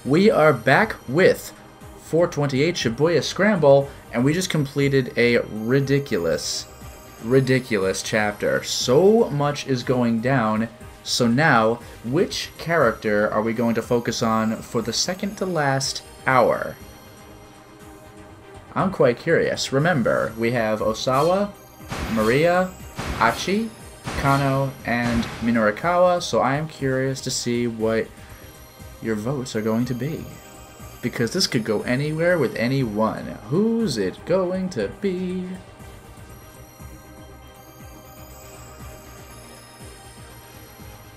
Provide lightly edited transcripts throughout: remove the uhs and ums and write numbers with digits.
We are back with 428 Shibuya Scramble, and we just completed a ridiculous chapter. So much is going down. So now, which character are we going to focus on for the second to last hour? I'm quite curious. Remember, we have Osawa, Maria, Achi, Kano, and Minorikawa, so I am curious to see what your votes are going to be. Because this could go anywhere with anyone. Who's it going to be?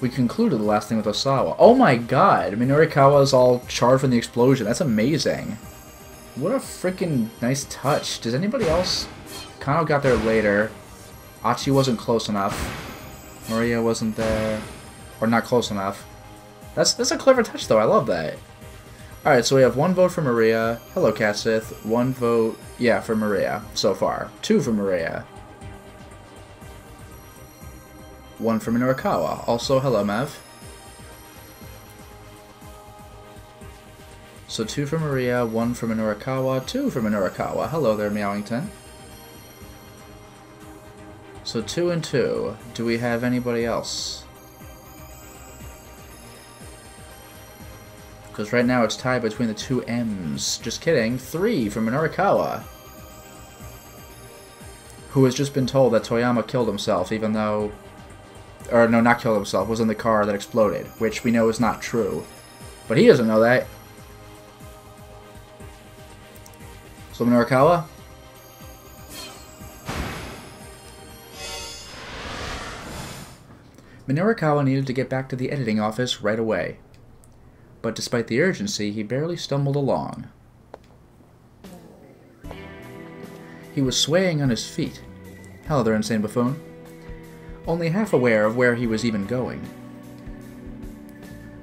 We concluded the last thing with Osawa. Oh my god! Minorikawa's all charred from the explosion. That's amazing. What a freaking nice touch. Does anybody else... Kano got there later. Achi wasn't close enough. Maria wasn't there. Or not close enough. That's a clever touch, though. I love that. Alright, so we have one vote for Maria. Hello, Cassith. One vote, yeah, for Maria so far. Two for Maria. One for Minorikawa. Also, hello, Mev. So two for Maria, one for Minorikawa, two for Minorikawa. Hello there, Meowington. So 2 and 2. Do we have anybody else? Because right now it's tied between the two M's. Just kidding. 3 for Minorikawa. Who has just been told that Toyama killed himself, even though... Or, no, not killed himself. Was in the car that exploded. Which we know is not true. But he doesn't know that. So Minorikawa? Minorikawa needed to get back to the editing office right away. But despite the urgency, he barely stumbled along. He was swaying on his feet. Hello there, insane buffoon. Only half aware of where he was even going.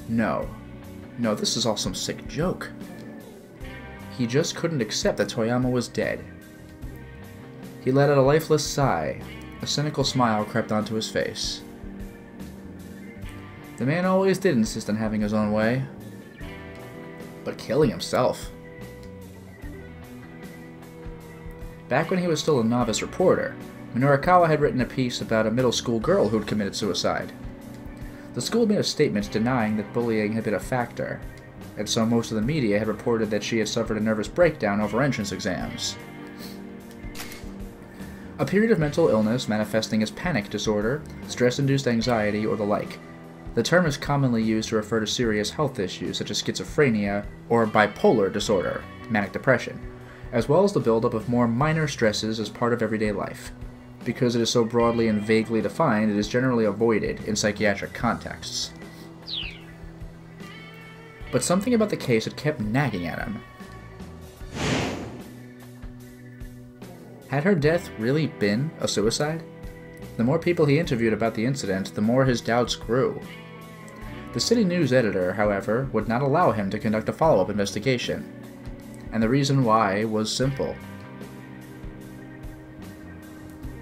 No, this is all some sick joke. He just couldn't accept that Toyama was dead. He let out a lifeless sigh. A cynical smile crept onto his face. The man always did insist on having his own way. But killing himself. Back when he was still a novice reporter, Minorikawa had written a piece about a middle school girl who'd committed suicide. The school made a statement denying that bullying had been a factor, and so most of the media had reported that she had suffered a nervous breakdown over entrance exams. A period of mental illness manifesting as panic disorder, stress-induced anxiety, or the like. The term is commonly used to refer to serious health issues such as schizophrenia or bipolar disorder, manic depression, as well as the buildup of more minor stresses as part of everyday life. Because it is so broadly and vaguely defined, it is generally avoided in psychiatric contexts. But something about the case had kept nagging at him. Had her death really been a suicide? The more people he interviewed about the incident, the more his doubts grew. The city news editor, however, would not allow him to conduct a follow-up investigation. And the reason why was simple.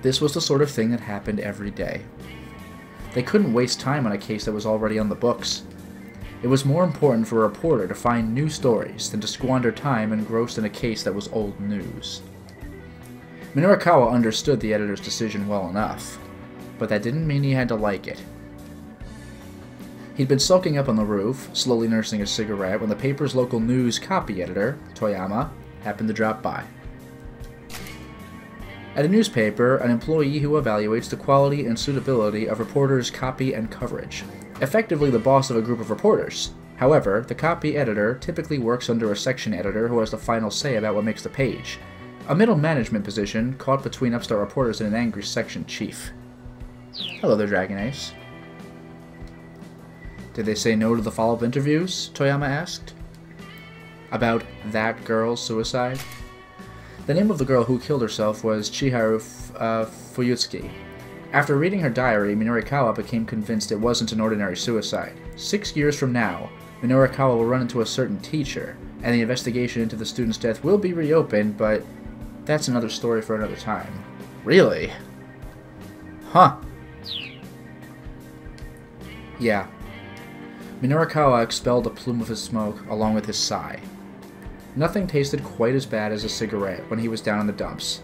This was the sort of thing that happened every day. They couldn't waste time on a case that was already on the books. It was more important for a reporter to find new stories than to squander time engrossed in a case that was old news. Minorikawa understood the editor's decision well enough, but that didn't mean he had to like it. He'd been sulking up on the roof, slowly nursing a cigarette, when the paper's local news copy editor, Toyama, happened to drop by. At a newspaper, an employee who evaluates the quality and suitability of reporters' copy and coverage. Effectively the boss of a group of reporters. However, the copy editor typically works under a section editor who has the final say about what makes the page. A middle management position caught between upstart reporters and an angry section chief. Hello there, Dragon Ace. Did they say no to the follow-up interviews? Toyama asked. About that girl's suicide? The name of the girl who killed herself was Chiharu Fuyutsuki. After reading her diary, Minorikawa became convinced it wasn't an ordinary suicide. 6 years from now, Minorikawa will run into a certain teacher, and the investigation into the student's death will be reopened, but that's another story for another time. Really? Huh. Yeah. Minorikawa expelled a plume of his smoke along with his sigh. Nothing tasted quite as bad as a cigarette when he was down in the dumps.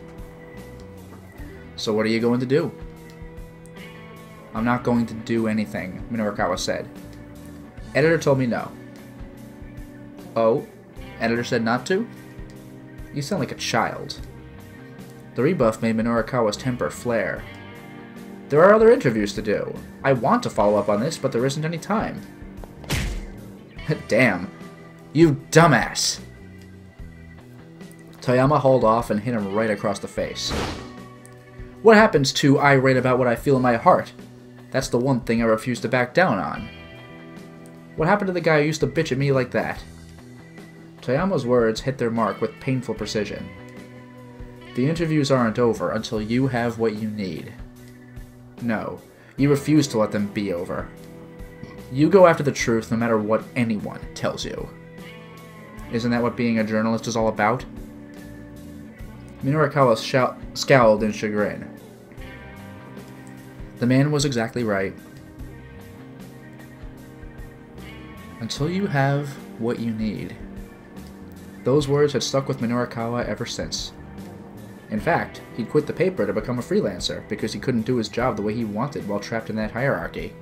So what are you going to do? I'm not going to do anything, Minorikawa said. Editor told me no. Oh? Editor said not to? You sound like a child. The rebuff made Minorikawa's temper flare. There are other interviews to do. I want to follow up on this, but there isn't any time. Damn. You dumbass! Toyama hauled off and hit him right across the face. What happens to I write about what I feel in my heart? That's the one thing I refuse to back down on. What happened to the guy who used to bitch at me like that? Toyama's words hit their mark with painful precision. The interviews aren't over until you have what you need. No, you refuse to let them be over. You go after the truth no matter what anyone tells you. Isn't that what being a journalist is all about? Minorikawa scowled in chagrin. The man was exactly right. Until you have what you need. Those words had stuck with Minorikawa ever since. In fact, he'd quit the paper to become a freelancer because he couldn't do his job the way he wanted while trapped in that hierarchy.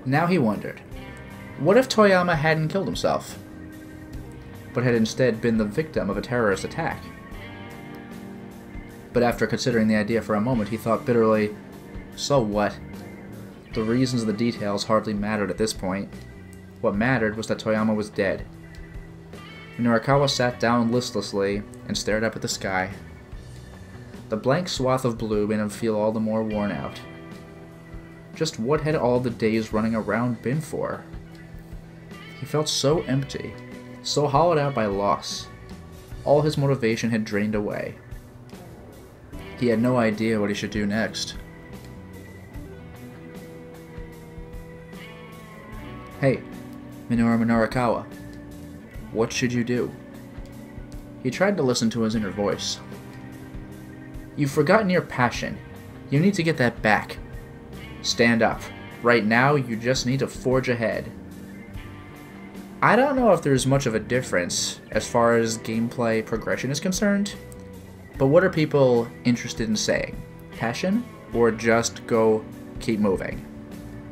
Now he wondered, what if Toyama hadn't killed himself, but had instead been the victim of a terrorist attack? But after considering the idea for a moment, he thought bitterly, so what? The reasons and the details hardly mattered at this point. What mattered was that Toyama was dead. Minorikawa sat down listlessly and stared up at the sky. The blank swath of blue made him feel all the more worn out. Just what had all the days running around been for? He felt so empty, so hollowed out by loss. All his motivation had drained away. He had no idea what he should do next. Hey, Minorikawa, what should you do? He tried to listen to his inner voice. You've forgotten your passion. You need to get that back. Stand up. Right now, you just need to forge ahead. I don't know if there's much of a difference as far as gameplay progression is concerned, but what are people interested in saying? Passion, or just go keep moving?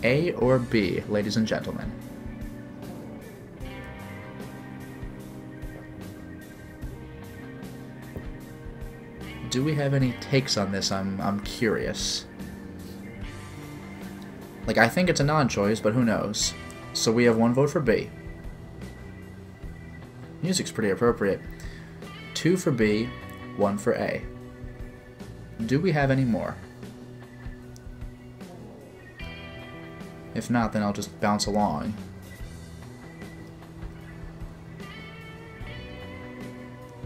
A or B, ladies and gentlemen? Do we have any takes on this? I'm curious. Like, I think it's a non-choice, but who knows? So we have one vote for B. Music's pretty appropriate. 2 for B, 1 for A. Do we have any more? If not, then I'll just bounce along.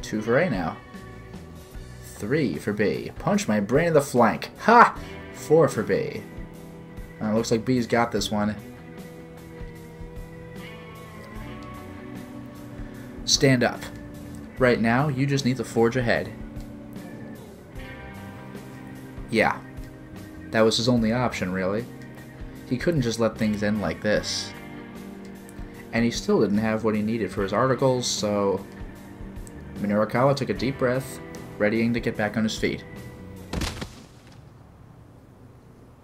Two for A now. 3 for B. Punch my brain in the flank. Ha! 4 for B. Looks like B's got this one. Stand up. Right now, you just need to forge ahead. Yeah. That was his only option, really. He couldn't just let things end like this. And he still didn't have what he needed for his articles, so Minorikawa took a deep breath, readying to get back on his feet.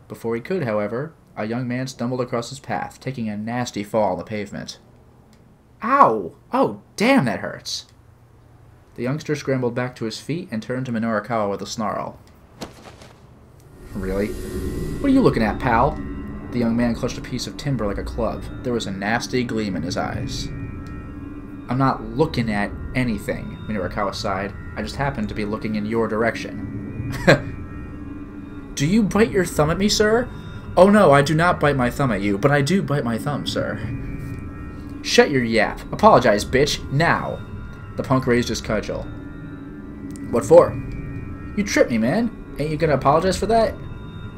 Before he could, however, a young man stumbled across his path, taking a nasty fall on the pavement. Ow! Oh, damn, that hurts! The youngster scrambled back to his feet and turned to Minorikawa with a snarl. Really? What are you looking at, pal? The young man clutched a piece of timber like a club. There was a nasty gleam in his eyes. I'm not looking at anything, Minorikawa sighed. I just happened to be looking in your direction. Do you bite your thumb at me, sir? Oh no, I do not bite my thumb at you, but I do bite my thumb, sir. Shut your yap. Apologize, bitch. Now. The punk raised his cudgel. What for? You tripped me, man. Ain't you gonna apologize for that?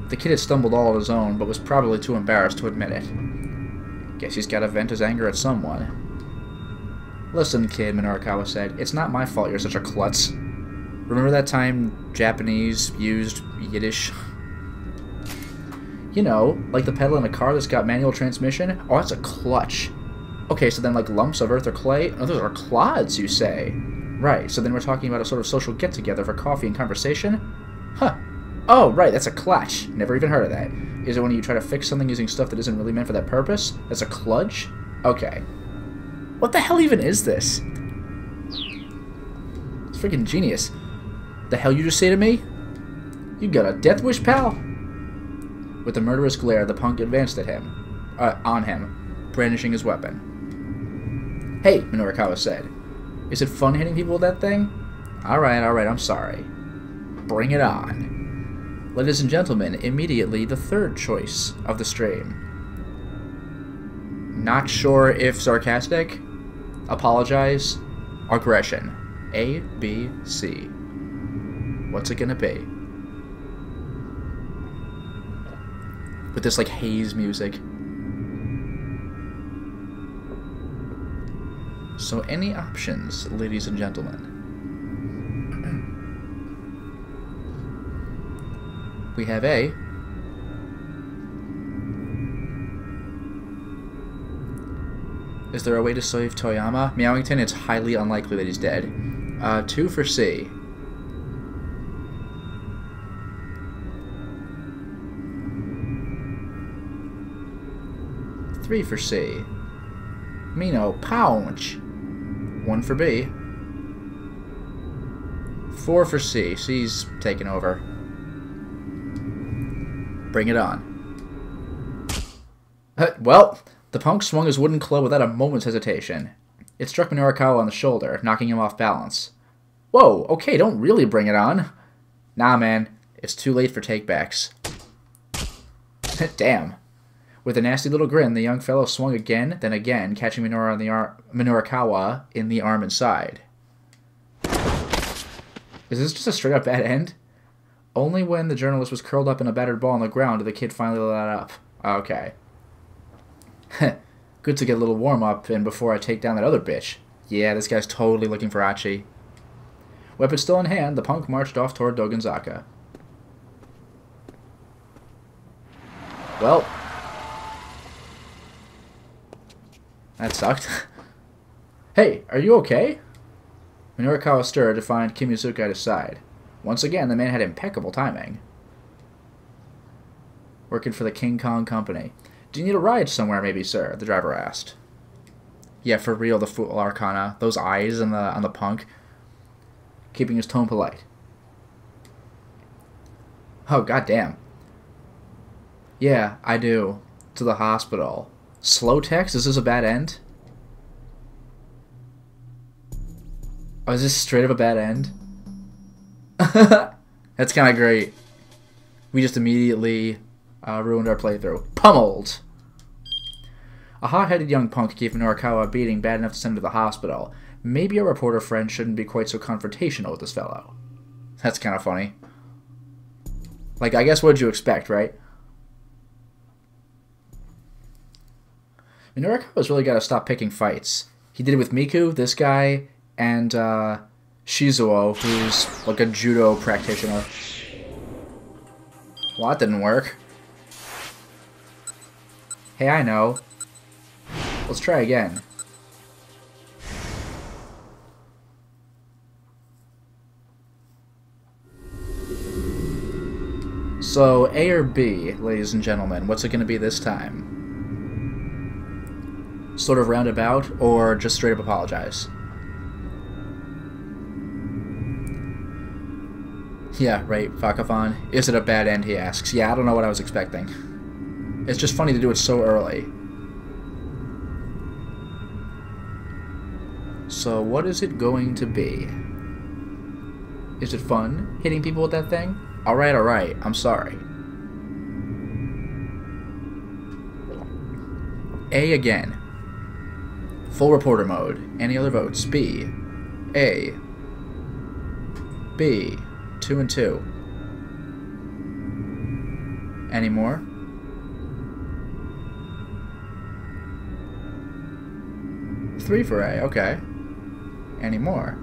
The kid had stumbled all on his own, but was probably too embarrassed to admit it. Guess he's gotta vent his anger at someone. Listen, kid, Minorikawa said. It's not my fault you're such a klutz. Remember that time Japanese used Yiddish? You know, like the pedal in a car that's got manual transmission? Oh, that's a clutch. Okay, so then like lumps of earth or clay? Oh, those are clods, you say? Right, so then we're talking about a sort of social get-together for coffee and conversation? Huh. Oh, right, that's a clutch. Never even heard of that. Is it when you try to fix something using stuff that isn't really meant for that purpose? That's a kludge? Okay. What the hell even is this? It's freaking genius. The hell you just say to me? You got a death wish, pal? With a murderous glare, the punk advanced at him, on him, brandishing his weapon. Hey, Minorikawa said. Is it fun hitting people with that thing? Alright, I'm sorry. Bring it on. Ladies and gentlemen, immediately the third choice of the stream. Not sure if sarcastic, apologize, aggression. A, B, C. What's it gonna be? With this, like, haze music. So, any options, ladies and gentlemen? We have A. Is there a way to save Toyama? Meowington, it's highly unlikely that he's dead. 2 for C. Three for C. Mino, pounce. 1 for B. 4 for C. C's taking over. Bring it on. Well, the punk swung his wooden club without a moment's hesitation. It struck Minorikawa on the shoulder, knocking him off balance. Whoa, okay, don't really bring it on. Nah, man, it's too late for takebacks. Damn. With a nasty little grin, the young fellow swung again, then again, catching Minorikawa in the arm and side. Is this just a straight-up bad end? Only when the journalist was curled up in a battered ball on the ground did the kid finally let up. Okay. Good to get a little warm-up in before I take down that other bitch. Yeah, this guy's totally looking for Achi. Weapon still in hand, the punk marched off toward Dogonzaka. Well, that sucked. Hey, are you okay? Minorikawa stirred to find Kimitsuka at his side. Once again, the man had impeccable timing. Working for the King Kong Company. Do you need a ride somewhere, maybe, sir? The driver asked. Yeah, for real, the fool arcana. Those eyes on the punk. Keeping his tone polite. Oh, goddamn. Yeah, I do. To the hospital. Slow text? Is this a bad end? Oh, is this straight up a bad end? That's kind of great. We just immediately ruined our playthrough. Pummeled! A hot-headed young punk gave Minorikawa a beating bad enough to send him to the hospital. Maybe a reporter friend shouldn't be quite so confrontational with this fellow. That's kind of funny. Like, I guess what did you expect, right? Minorikawa's really got to stop picking fights. He did it with Miku, this guy, and Shizuo, who's like a judo practitioner. Well, that didn't work. Hey, I know. Let's try again. So, A or B, ladies and gentlemen, what's it going to be this time? Sort of roundabout, or just straight up apologize? Yeah, right, Fakafan. Is it a bad end, he asks. Yeah, I don't know what I was expecting. It's just funny to do it so early. So, what is it going to be? Is it fun, hitting people with that thing? Alright, I'm sorry. A again. Full reporter mode. Any other votes? B. A. B. 2 and 2. Any more? Three for A, okay. Any more?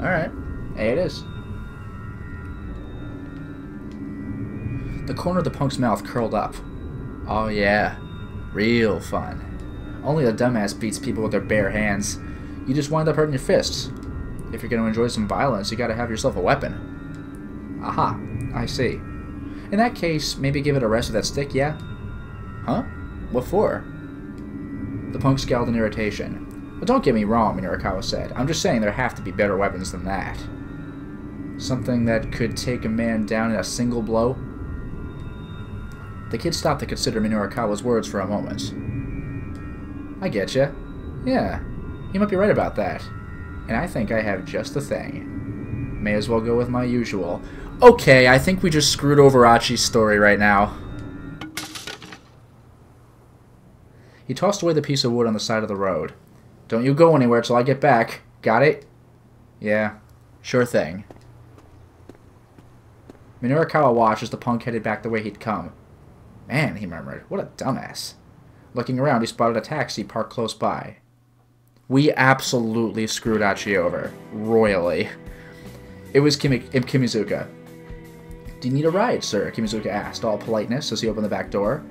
Alright. Hey, it is. The corner of the punk's mouth curled up. Oh yeah. Real fun. Only a dumbass beats people with their bare hands. You just wind up hurting your fists. If you're going to enjoy some violence, you gotta have yourself a weapon. Aha. I see. In that case, maybe give it a rest with that stick, yeah? Huh? What for? The punk scowled in irritation. Well, don't get me wrong, Minorikawa said. I'm just saying there have to be better weapons than that. Something that could take a man down in a single blow? The kid stopped to consider Minorikawa's words for a moment. I getcha. Yeah, you might be right about that. And I think I have just the thing. May as well go with my usual. Okay, I think we just screwed over Achi's story right now. He tossed away the piece of wood on the side of the road. Don't you go anywhere till I get back. Got it? Yeah, sure thing. Minorikawa watched as the punk headed back the way he'd come. Man, he murmured, what a dumbass. Looking around, he spotted a taxi parked close by. We absolutely screwed Achi over. Royally. It was Kimizuka. Do you need a ride, sir? Kimizuka asked, all politeness, as he opened the back door.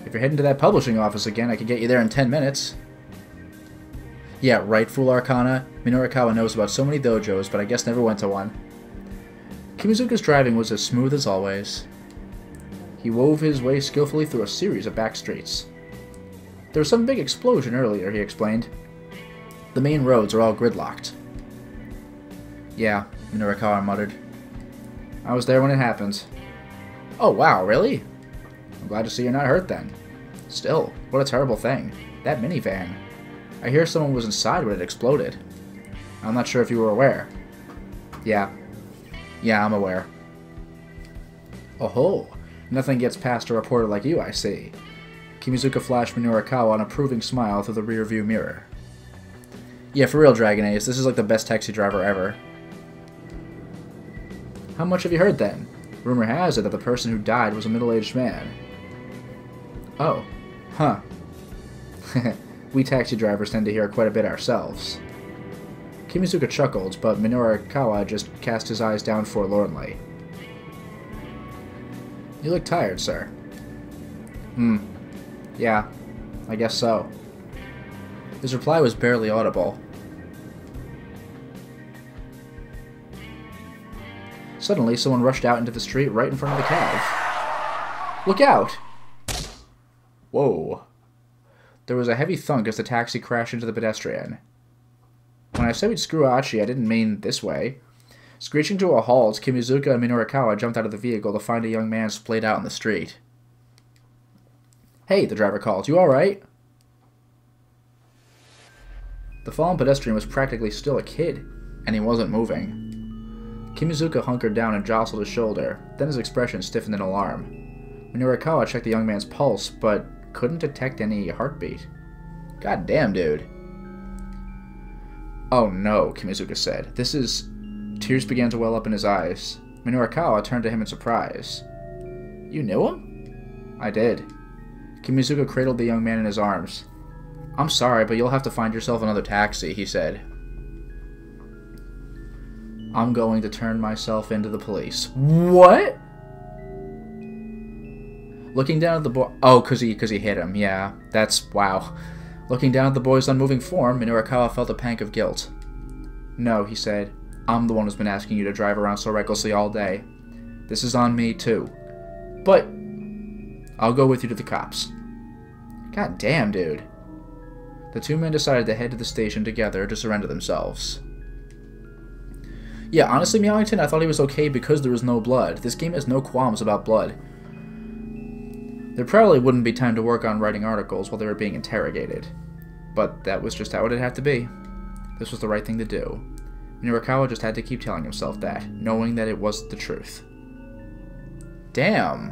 If you're heading to that publishing office again, I could get you there in 10 minutes. Yeah, right, Fool Arcana. Minorikawa knows about so many dojos, but I guess never went to one. Kimizuka's driving was as smooth as always. He wove his way skillfully through a series of back streets. There was some big explosion earlier, he explained. The main roads are all gridlocked. Yeah, Minorikawa muttered. I was there when it happened. Oh wow, really? I'm glad to see you're not hurt then. Still, what a terrible thing. That minivan. I hear someone was inside when it exploded. I'm not sure if you were aware. Yeah, I'm aware. Oh-ho. Nothing gets past a reporter like you, I see. Kimizuka flashed Minorikawa an approving smile through the rearview mirror. Yeah, for real, Dragon Ace, this is like the best taxi driver ever. How much have you heard then? Rumor has it that the person who died was a middle-aged man. Oh. Huh. We taxi drivers tend to hear quite a bit ourselves. Kimizuka chuckled, but Minorikawa just cast his eyes down forlornly. You look tired, sir. Yeah, I guess so. His reply was barely audible. Suddenly, someone rushed out into the street right in front of the cab. Look out! Whoa. There was a heavy thunk as the taxi crashed into the pedestrian. When I said we'd screw Achi, I didn't mean this way. Screeching to a halt, Kimizuka and Minorikawa jumped out of the vehicle to find a young man splayed out in the street. Hey, the driver called. You alright? The fallen pedestrian was practically still a kid, and he wasn't moving. Kimizuka hunkered down and jostled his shoulder, then his expression stiffened in alarm. Minorikawa checked the young man's pulse, but couldn't detect any heartbeat. God damn, dude. Oh no, Kimizuka said. This is... Tears began to well up in his eyes. Minorikawa turned to him in surprise. You knew him? I did. Kimizuka cradled the young man in his arms. I'm sorry, but you'll have to find yourself another taxi, he said. I'm going to turn myself into the police. What? Looking down at the boy... Oh, cause he hit him. Yeah, that's... Wow. Looking down at the boy's unmoving form, Minorikawa felt a pang of guilt. No, he said. I'm the one who's been asking you to drive around so recklessly all day. This is on me, too. But... I'll go with you to the cops. God damn, dude. The two men decided to head to the station together to surrender themselves. Yeah, honestly, Meowington, I thought he was okay because there was no blood. This game has no qualms about blood. There probably wouldn't be time to work on writing articles while they were being interrogated. But that was just how it had to be. This was the right thing to do. Minorikawa just had to keep telling himself that, knowing that it was the truth. Damn.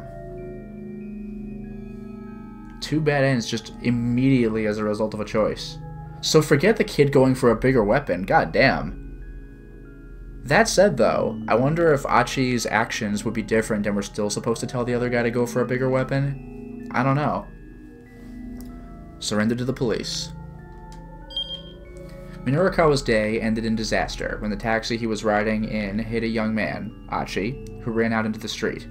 Two bad ends just immediately as a result of a choice. So forget the kid going for a bigger weapon, god damn. That said though, I wonder if Achi's actions would be different and we're still supposed to tell the other guy to go for a bigger weapon? I don't know. Surrender to the police. Minorikawa's day ended in disaster when the taxi he was riding in hit a young man, Achi, who ran out into the street.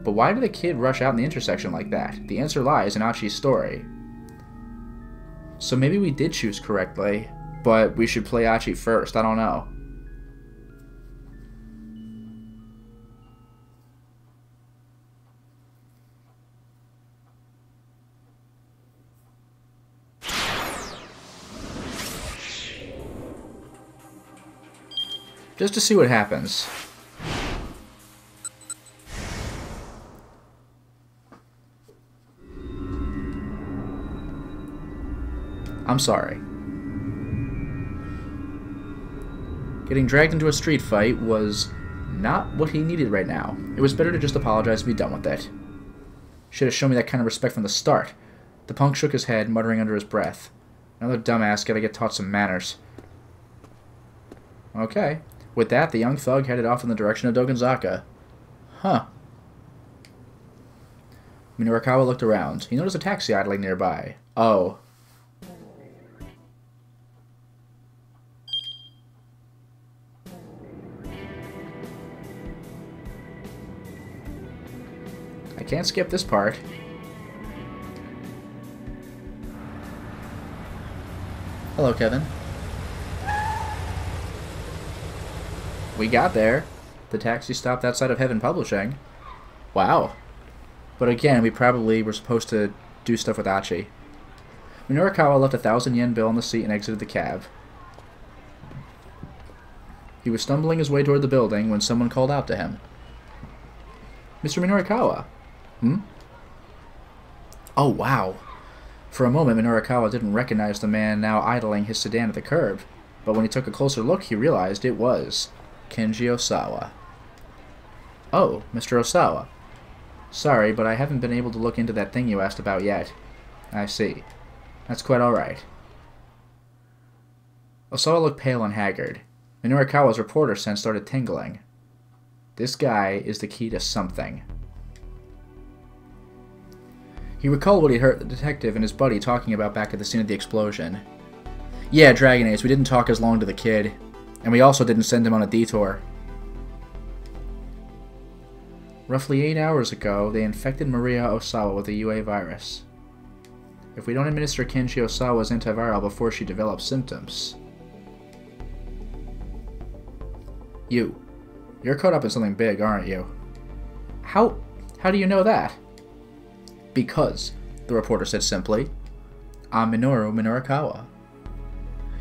But why did the kid rush out in the intersection like that? The answer lies in Achi's story. So maybe we did choose correctly, but we should play Achi first, I don't know. Just to see what happens. I'm sorry. Getting dragged into a street fight was not what he needed right now. It was better to just apologize and be done with it. Should have shown me that kind of respect from the start. The punk shook his head, muttering under his breath. Another dumbass, gotta get taught some manners. Okay. With that, the young thug headed off in the direction of Dogonzaka. Huh. Minorikawa looked around. He noticed a taxi idling nearby. Oh. I can't skip this part. Hello, Kevin. We got there. The taxi stopped outside of Heaven Publishing. Wow. But again, we probably were supposed to do stuff with Achi. Minorikawa left a 1,000 yen bill on the seat and exited the cab. He was stumbling his way toward the building when someone called out to him. Mr. Minorikawa? Hmm? Oh, wow. For a moment, Minorikawa didn't recognize the man now idling his sedan at the curb, but when he took a closer look, he realized it was Kenji Osawa. Oh, Mr. Osawa. Sorry, but I haven't been able to look into that thing you asked about yet. I see. That's quite alright. Osawa looked pale and haggard. Minorikawa's reporter sense started tingling. This guy is the key to something. He recalled what he'd heard the detective and his buddy talking about back at the scene of the explosion. Yeah, Dragon Ace, we didn't talk as long to the kid. And we also didn't send him on a detour. Roughly 8 hours ago, they infected Maria Osawa with the UA virus. If we don't administer Kenji Osawa's antiviral before she develops symptoms... You're caught up in something big, aren't you? How do you know that? Because, the reporter said simply, I'm Minoru Minorikawa.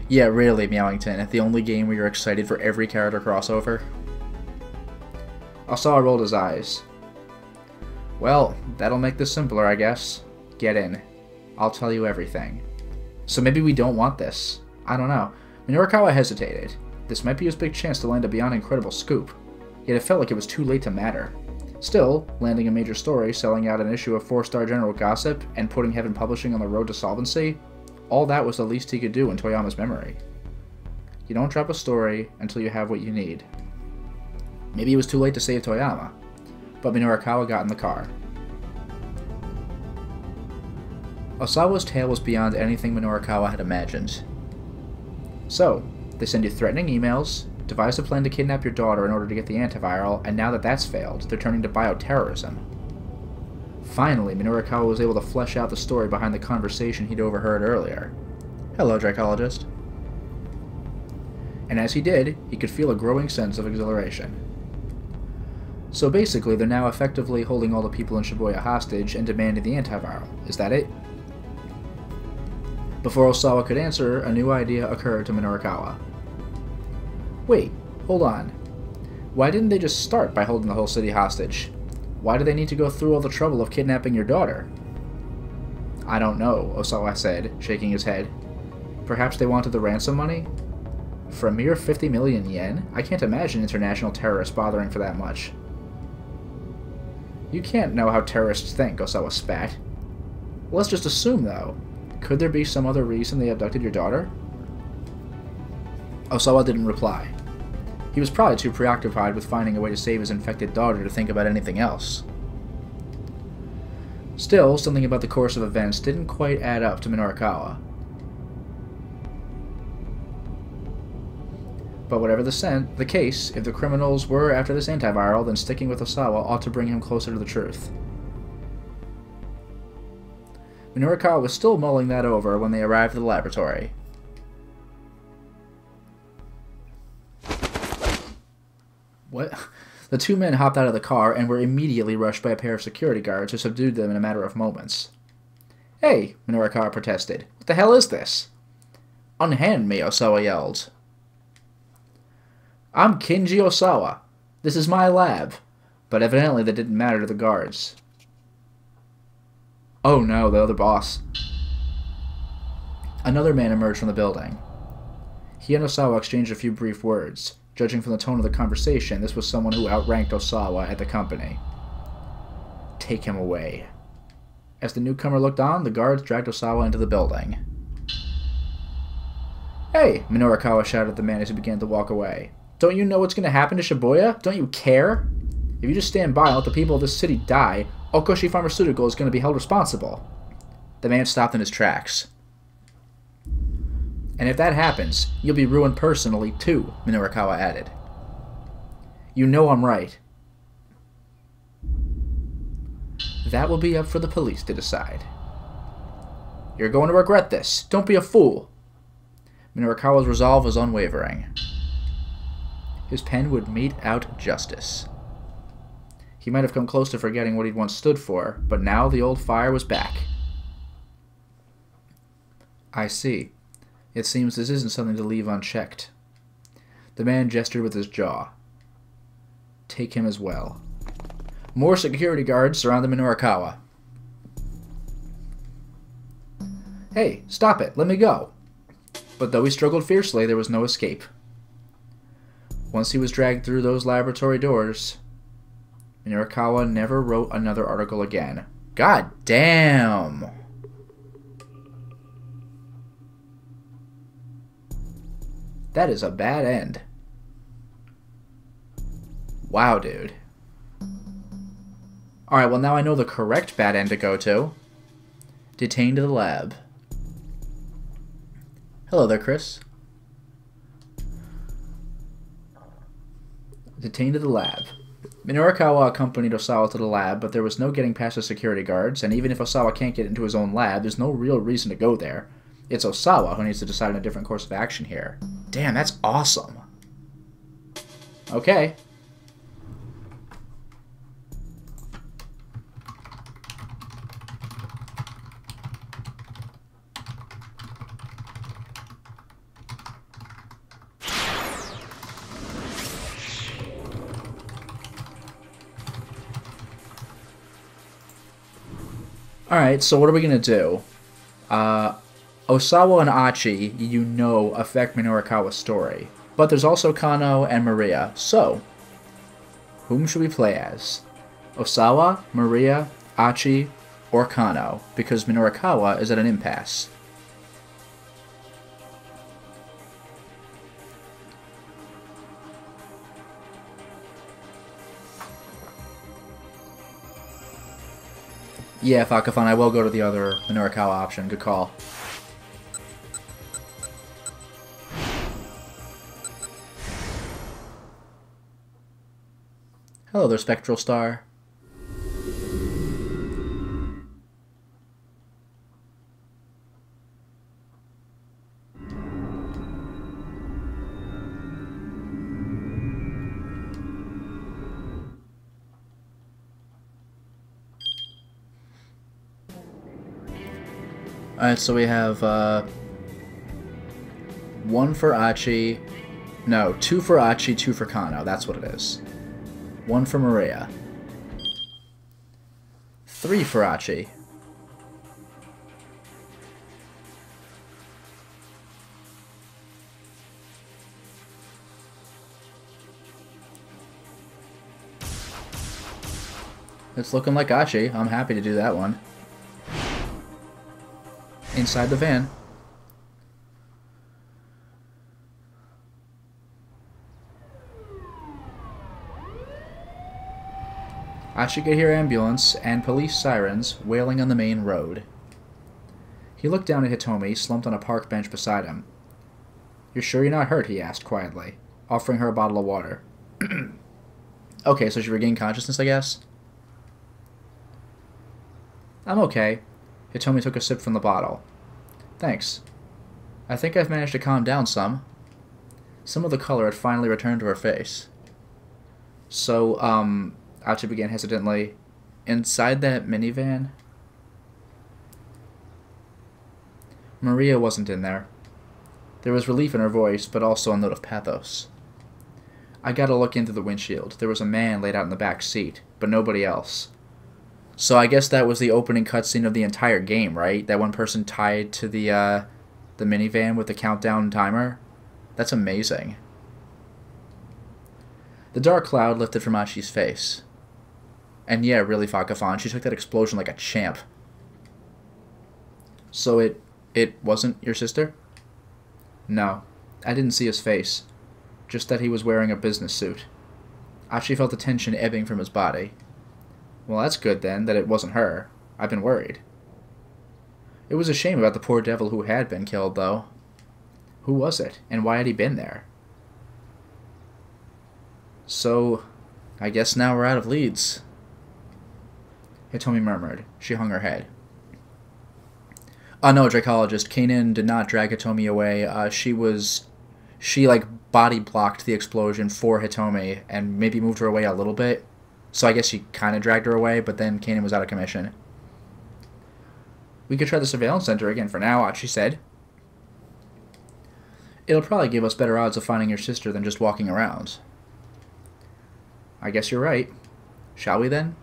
Yeah, really, Meowington, the only game where you're excited for every character crossover? Osawa rolled his eyes. Well, that'll make this simpler, I guess. Get in. I'll tell you everything. So maybe we don't want this. I don't know. Minorikawa hesitated. This might be his big chance to land a beyond incredible scoop. Yet it felt like it was too late to matter. Still, landing a major story, selling out an issue of 4-star general gossip, and putting Heaven Publishing on the road to solvency, all that was the least he could do in Toyama's memory. You don't drop a story until you have what you need. Maybe it was too late to save Toyama, but Minorikawa got in the car. Osawa's tale was beyond anything Minorikawa had imagined. So, they send you threatening emails, devise a plan to kidnap your daughter in order to get the antiviral, and now that that's failed, they're turning to bioterrorism. Finally, Minorikawa was able to flesh out the story behind the conversation he'd overheard earlier. Hello, Dracologist. And as he did, he could feel a growing sense of exhilaration. So basically, they're now effectively holding all the people in Shibuya hostage and demanding the antiviral. Is that it? Before Osawa could answer, a new idea occurred to Minorikawa. Wait, hold on. Why didn't they just start by holding the whole city hostage? Why do they need to go through all the trouble of kidnapping your daughter? I don't know, Osawa said, shaking his head. Perhaps they wanted the ransom money? For a mere 50 million yen? I can't imagine international terrorists bothering for that much. You can't know how terrorists think, Osawa spat. Let's just assume, though. Could there be some other reason they abducted your daughter? Osawa didn't reply. He was probably too preoccupied with finding a way to save his infected daughter to think about anything else. Still, something about the course of events didn't quite add up to Minorikawa. But whatever the case, if the criminals were after this antiviral, then sticking with Osawa ought to bring him closer to the truth. Minorikawa was still mulling that over when they arrived at the laboratory. What? The two men hopped out of the car and were immediately rushed by a pair of security guards who subdued them in a matter of moments. "Hey," Minorikawa protested. "What the hell is this?" "Unhand me," Osawa yelled. "I'm Kinji Osawa. This is my lab." But evidently that didn't matter to the guards. Oh no, the other boss. Another man emerged from the building. He and Osawa exchanged a few brief words. Judging from the tone of the conversation, this was someone who outranked Osawa at the company. "Take him away." As the newcomer looked on, the guards dragged Osawa into the building. "Hey!" Minorikawa shouted at the man as he began to walk away. "Don't you know what's going to happen to Shibuya? Don't you care? If you just stand by and let the people of this city die, Okoshi Pharmaceutical is going to be held responsible." The man stopped in his tracks. "And if that happens, you'll be ruined personally, too," Minorikawa added. "You know I'm right." "That will be up for the police to decide." "You're going to regret this. Don't be a fool." Minorikawa's resolve was unwavering. His pen would mete out justice. He might have come close to forgetting what he'd once stood for, but now the old fire was back. "I see. It seems this isn't something to leave unchecked." The man gestured with his jaw. "Take him as well." More security guards surrounded Minorikawa. "Hey, stop it. Let me go." But though he struggled fiercely, there was no escape. Once he was dragged through those laboratory doors, Minorikawa never wrote another article again. God damn! That is a bad end. Wow, dude. Alright, well now I know the correct bad end to go to. Detained to the lab. Hello there, Chris. Detained to the lab. Minorikawa accompanied Osawa to the lab, but there was no getting past the security guards, and even if Osawa can't get into his own lab, there's no real reason to go there. It's Osawa who needs to decide on a different course of action here. Damn, that's awesome. Okay. Alright, so what are we going to do? Osawa and Achi, you know, affect Minorikawa's story. But there's also Kano and Maria. So, whom should we play as? Osawa, Maria, Achi, or Kano? Because Minorikawa is at an impasse. Yeah, Fakafan, I will go to the other Minorikawa option. Good call. Hello there, Spectral Star. Alright, so we have, 1 for Achi. No, 2 for Achi, 2 for Kano. That's what it is. 1 for Maria. 3 for Achi. It's looking like Achi. I'm happy to do that one. Inside the van. Achi could hear ambulance and police sirens wailing on the main road. He looked down at Hitomi, slumped on a park bench beside him. "You're sure you're not hurt?" he asked quietly. offering her a bottle of water. Okay, so she regained consciousness, I guess? I'm okay. Hitomi took a sip from the bottle. Thanks. I think I've managed to calm down some. Some of the color had finally returned to her face. So, Achi began hesitantly. Inside that minivan? Maria wasn't in there. There was relief in her voice, but also a note of pathos. I got a look into the windshield. There was a man laid out in the back seat, but nobody else. So I guess that was the opening cutscene of the entire game, right? That one person tied to the minivan with the countdown timer? That's amazing. The dark cloud lifted from Achi's face. And yeah, really, Fakafan, she took that explosion like a champ. So it wasn't your sister? No, I didn't see his face. Just that he was wearing a business suit. Achi felt the tension ebbing from his body. Well, that's good then, that it wasn't her. I've been worried. It was a shame about the poor devil who had been killed, though. Who was it, and why had he been there? So, I guess now we're out of leads. Hitomi murmured. She hung her head. Oh no, Dracologist. Kanan did not drag Hitomi away. She like body blocked the explosion for Hitomi and maybe moved her away a little bit. So I guess she kind of dragged her away, but then Kanan was out of commission. We could try the surveillance center again for now, Achi said. It'll probably give us better odds of finding your sister than just walking around. I guess you're right. Shall we then?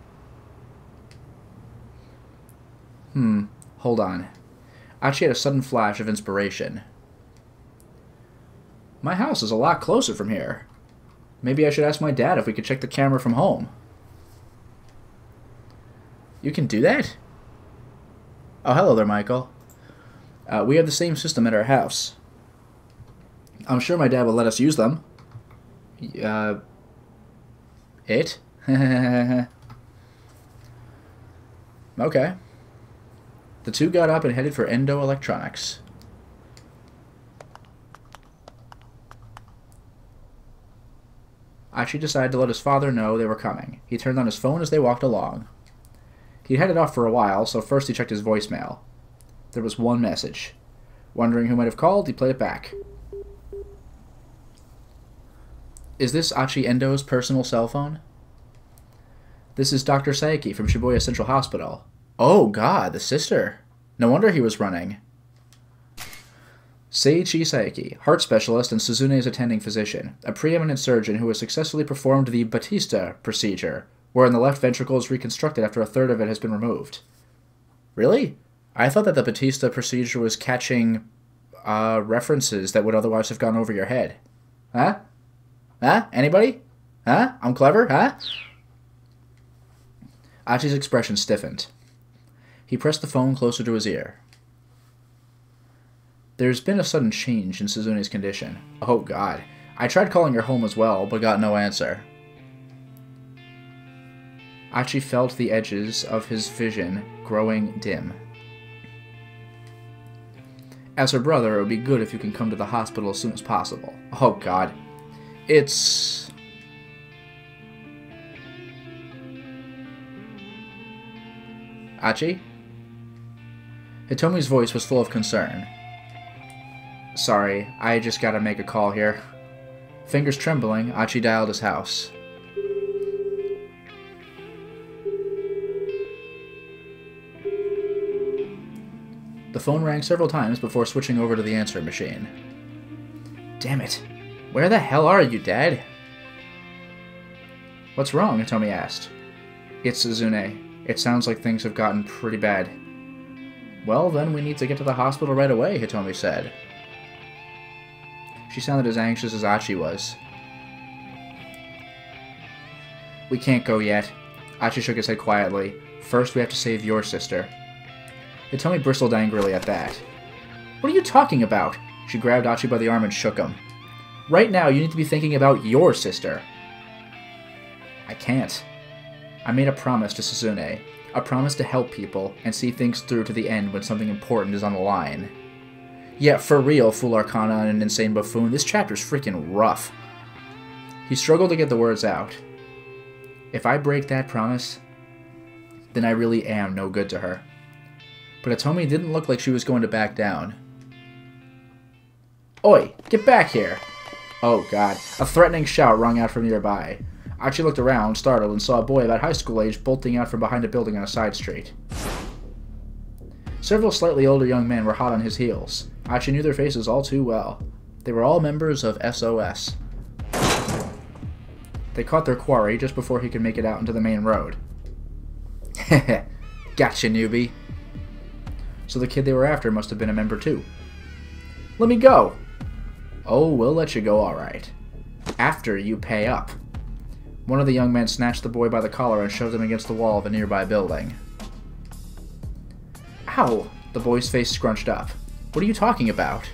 Hold on. Achi had a sudden flash of inspiration. My house is a lot closer from here. Maybe I should ask my dad if we could check the camera from home. You can do that? Oh, hello there, Michael. We have the same system at our house. I'm sure my dad will let us use them. It? Okay. The two got up and headed for Endo Electronics. Achi decided to let his father know they were coming. He turned on his phone as they walked along. He'd had it off for a while, so first he checked his voicemail. There was one message. Wondering who might have called, he played it back. Is this Achi Endo's personal cell phone? This is Dr. Saeki from Shibuya Central Hospital. Oh god, the sister. No wonder he was running. Seiichi Saeki, heart specialist and Suzune's attending physician, a preeminent surgeon who has successfully performed the Batista procedure, wherein the left ventricle is reconstructed after a third of it has been removed. Really? I thought that the Batista procedure was catching references that would otherwise have gone over your head. Huh? Huh? Anybody? Huh? I'm clever? Huh? Achi's expression stiffened. He pressed the phone closer to his ear. There's been a sudden change in Suzune's condition. Oh god. I tried calling her home as well, but got no answer. Achi felt the edges of his vision growing dim. As her brother, it would be good if you can come to the hospital as soon as possible. Oh god. It's... Achi? Hitomi's voice was full of concern. Sorry, I just gotta make a call here. Fingers trembling, Achi dialed his house. The phone rang several times before switching over to the answering machine. Damn it. Where the hell are you, Dad? What's wrong? Hitomi asked. It's Suzune. It sounds like things have gotten pretty bad. Well, then we need to get to the hospital right away, Hitomi said. She sounded as anxious as Achi was. We can't go yet. Achi shook his head quietly. First, we have to save your sister. Hitomi bristled angrily at that. What are you talking about? She grabbed Achi by the arm and shook him. Right now, you need to be thinking about your sister. I can't. I made a promise to Suzune. A promise to help people and see things through to the end when something important is on the line. Yeah, for real, Fool Arcana and an Insane Buffoon, this chapter's freaking rough. He struggled to get the words out. If I break that promise, then I really am no good to her. But Hitomi didn't look like she was going to back down. Oi, get back here! Oh god, a threatening shout rung out from nearby. Achi looked around, startled, and saw a boy about high school age bolting out from behind a building on a side street. Several slightly older young men were hot on his heels. Achi knew their faces all too well. They were all members of S.O.S. They caught their quarry just before he could make it out into the main road. Heh, gotcha, newbie. So the kid they were after must have been a member too. Let me go! Oh, we'll let you go alright. After you pay up. One of the young men snatched the boy by the collar and shoved him against the wall of a nearby building. Ow! The boy's face scrunched up. What are you talking about?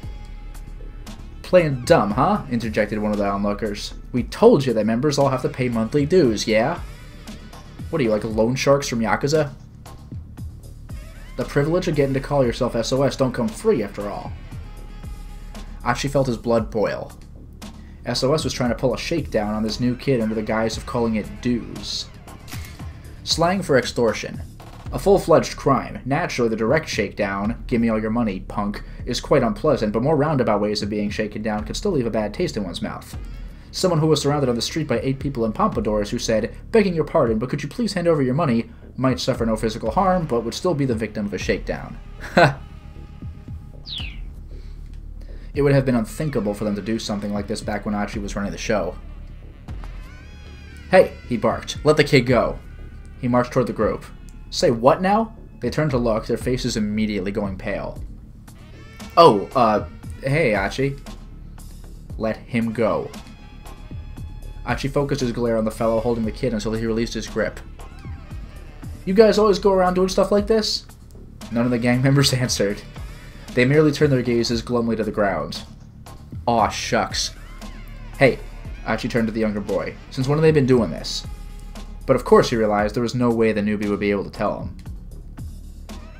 Playing dumb, huh? Interjected one of the onlookers. We told you that members all have to pay monthly dues, yeah? What are you, like loan sharks from Yakuza? The privilege of getting to call yourself S.O.S. don't come free, after all. Achi felt his blood boil. S.O.S. was trying to pull a shakedown on this new kid under the guise of calling it dues. Slang for extortion. A full-fledged crime. Naturally, the direct shakedown, give me all your money, punk, is quite unpleasant, but more roundabout ways of being shaken down could still leave a bad taste in one's mouth. Someone who was surrounded on the street by 8 people in pompadours who said, begging your pardon, but could you please hand over your money, might suffer no physical harm, but would still be the victim of a shakedown. Ha! It would have been unthinkable for them to do something like this back when Achi was running the show. Hey, he barked. Let the kid go. He marched toward the group. Say what now? They turned to look, their faces immediately going pale. Oh, hey, Achi. Let him go. Achi focused his glare on the fellow holding the kid until he released his grip. You guys always go around doing stuff like this? None of the gang members answered. They merely turned their gazes glumly to the ground. Aw, shucks. Hey, Achi turned to the younger boy. Since when have they been doing this? But of course he realized there was no way the newbie would be able to tell him.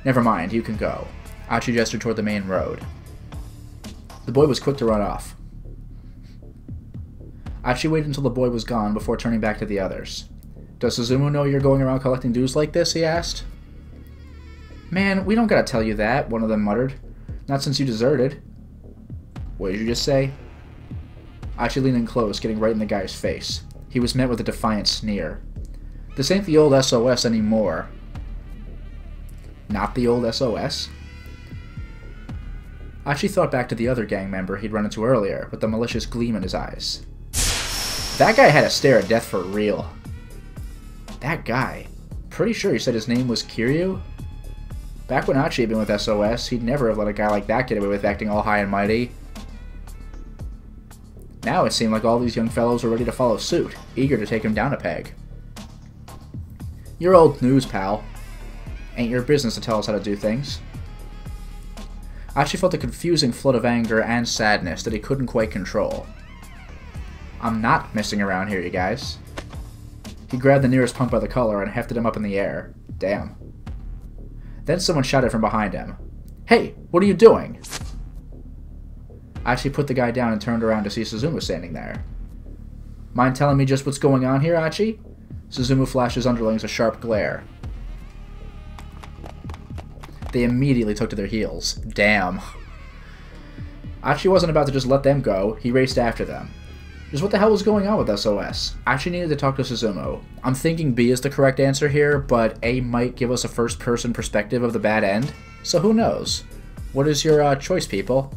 Never mind, you can go. Achi gestured toward the main road. The boy was quick to run off. Achi waited until the boy was gone before turning back to the others. Does Suzumu know you're going around collecting dues like this? He asked. Man, we don't gotta tell you that, one of them muttered. Not since you deserted. What did you just say? Achi leaned in close, getting right in the guy's face. He was met with a defiant sneer. This ain't the old S.O.S. anymore. Not the old S.O.S.? Achi thought back to the other gang member he'd run into earlier, with the malicious gleam in his eyes. That guy had a stare of death for real. That guy. Pretty sure he said his name was Kiryu? Back when Achi had been with S.O.S., he'd never have let a guy like that get away with acting all high and mighty. Now it seemed like all these young fellows were ready to follow suit, eager to take him down a peg. You're old news, pal. Ain't your business to tell us how to do things. Achi felt a confusing flood of anger and sadness that he couldn't quite control. I'm not messing around here, you guys. He grabbed the nearest punk by the collar and hefted him up in the air. Damn. Then someone shouted from behind him. Hey, what are you doing? Achi put the guy down and turned around to see Suzumu standing there. Mind telling me just what's going on here, Achi? Suzumu flashed his underlings a sharp glare. They immediately took to their heels. Damn. Achi wasn't about to just let them go. He raced after them. Just what the hell was going on with S.O.S.? Achi needed to talk to Suzumu. I'm thinking B is the correct answer here, but A might give us a first-person perspective of the bad end. So who knows? What is your choice, people?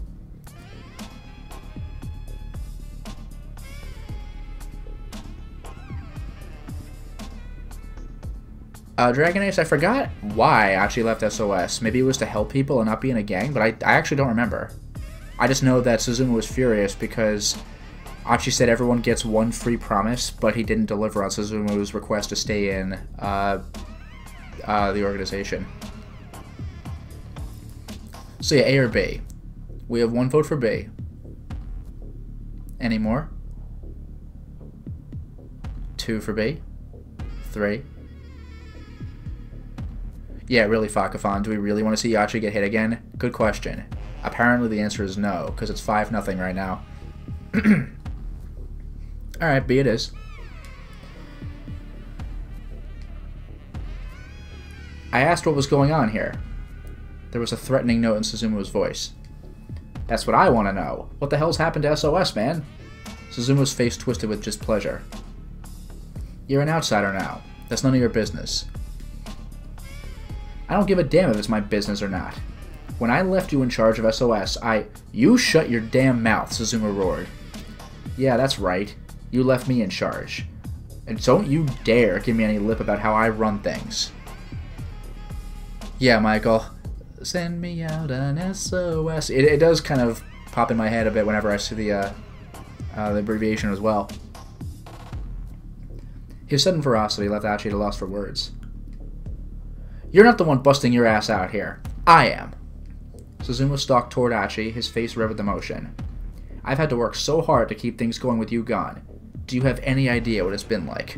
Dragon Ace, I forgot why Achi left S.O.S. Maybe it was to help people and not be in a gang, but I actually don't remember. I just know that Suzumu was furious because Achi said everyone gets one free promise, but he didn't deliver on Suzumu's request to stay in the organization. So yeah, A or B. We have one vote for B. Any more? 2 for B. 3. Yeah, really, Fakafan, do we really want to see Achi get hit again? Good question. Apparently the answer is no, because it's 5-0 right now. Alright, B it is. I asked what was going on here. There was a threatening note in Suzumu's voice. That's what I want to know. What the hell's happened to S.O.S, man? Suzumu's face twisted with displeasure. You're an outsider now. That's none of your business. I don't give a damn if it's my business or not. When I left you in charge of S.O.S, You shut your damn mouth, Suzumu roared. Yeah, that's right. You left me in charge. And don't you dare give me any lip about how I run things. Yeah, Michael. Send me out an S.O.S. It does kind of pop in my head a bit whenever I see the abbreviation as well. His sudden ferocity left Achi at a loss for words. You're not the one busting your ass out here. I am. Suzumu stalked toward Achi, his face red with emotion. I've had to work so hard to keep things going with you gone. Do you have any idea what it's been like?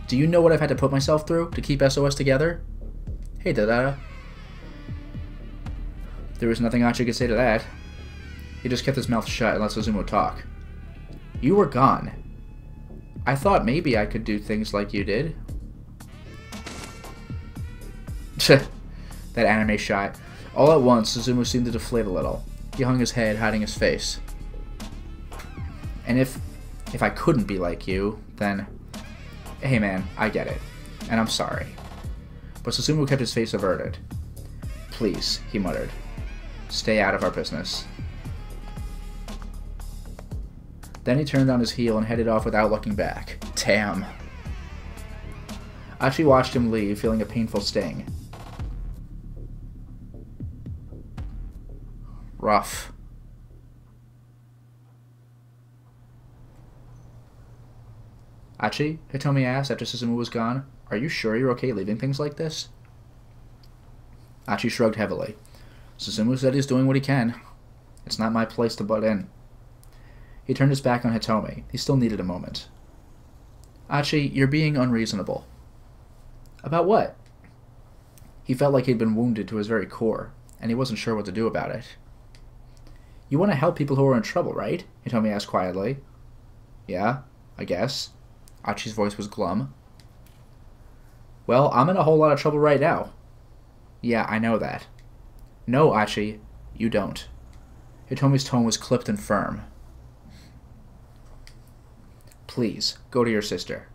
Do you know what I've had to put myself through to keep S.O.S together? Hey, Dada. There was nothing Achi could say to that. He just kept his mouth shut and let Suzumu talk. You were gone. I thought maybe I could do things like you did. That anime shot. All at once, Suzumu seemed to deflate a little. He hung his head, hiding his face. And if I couldn't be like you, then... Hey man, I get it. And I'm sorry. But Suzumu kept his face averted. Please, he muttered. Stay out of our business. Then he turned on his heel and headed off without looking back. Damn. Achi watched him leave, feeling a painful sting. Rough. Achi? Hitomi asked after Suzumu was gone. Are you sure you're okay leaving things like this? Achi shrugged heavily. Suzumu said he's doing what he can. It's not my place to butt in. He turned his back on Hitomi. He still needed a moment. Achi, you're being unreasonable. About what? He felt like he'd been wounded to his very core, and he wasn't sure what to do about it. You want to help people who are in trouble, right? Hitomi asked quietly. Yeah, I guess. Achi's voice was glum. Well, I'm in a whole lot of trouble right now. Yeah, I know that. No, Achi, you don't. Hitomi's tone was clipped and firm. Please, go to your sister.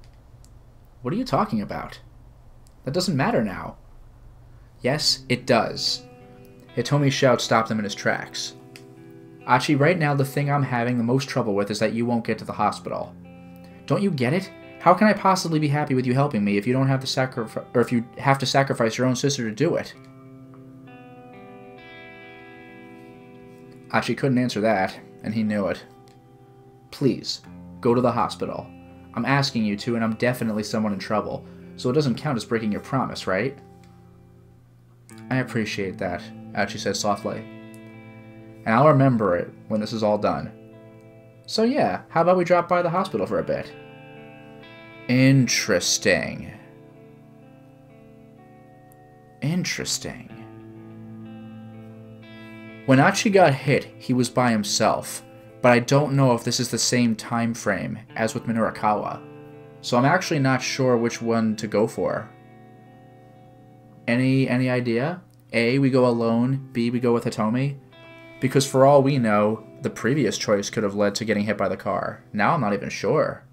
What are you talking about? That doesn't matter now. Yes, it does. Hitomi's shout stopped him in his tracks. Achi, right now the thing I'm having the most trouble with is that you won't get to the hospital. Don't you get it? How can I possibly be happy with you helping me if you don't have to if you have to sacrifice your own sister to do it? Achi couldn't answer that, and he knew it. Please, go to the hospital. I'm asking you to, and I'm definitely someone in trouble, so it doesn't count as breaking your promise, right? I appreciate that, Achi said softly. And I'll remember it when this is all done. So yeah, how about we drop by the hospital for a bit? Interesting. Interesting. When Achi got hit, he was by himself, but I don't know if this is the same time frame as with Minorikawa, so I'm actually not sure which one to go for. Any idea? A, we go alone, B, we go with Hitomi? Because for all we know, the previous choice could have led to getting hit by the car. Now I'm not even sure.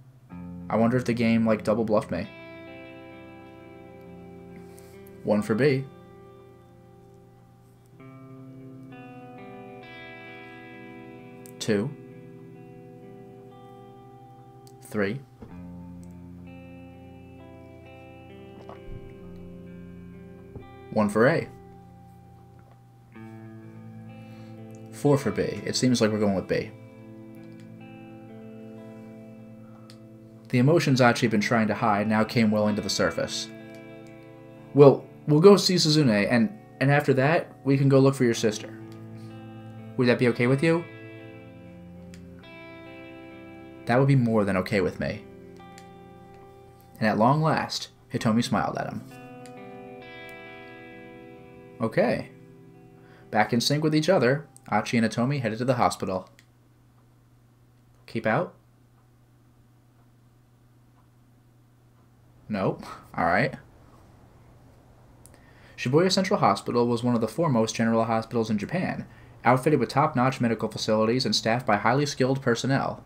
I wonder if the game, like, double bluffed me. 1 for B. 2. 3. 1 for A. 4 for B. It seems like we're going with B. The emotions Achi had been trying to hide now came welling to the surface. We'll go see Suzune, and after that, we can go look for your sister. Would that be okay with you? That would be more than okay with me. And at long last, Hitomi smiled at him. Okay. Back in sync with each other, Achi and Hitomi headed to the hospital. Keep out? Nope. Alright. Shibuya Central Hospital was one of the foremost general hospitals in Japan, outfitted with top-notch medical facilities and staffed by highly skilled personnel.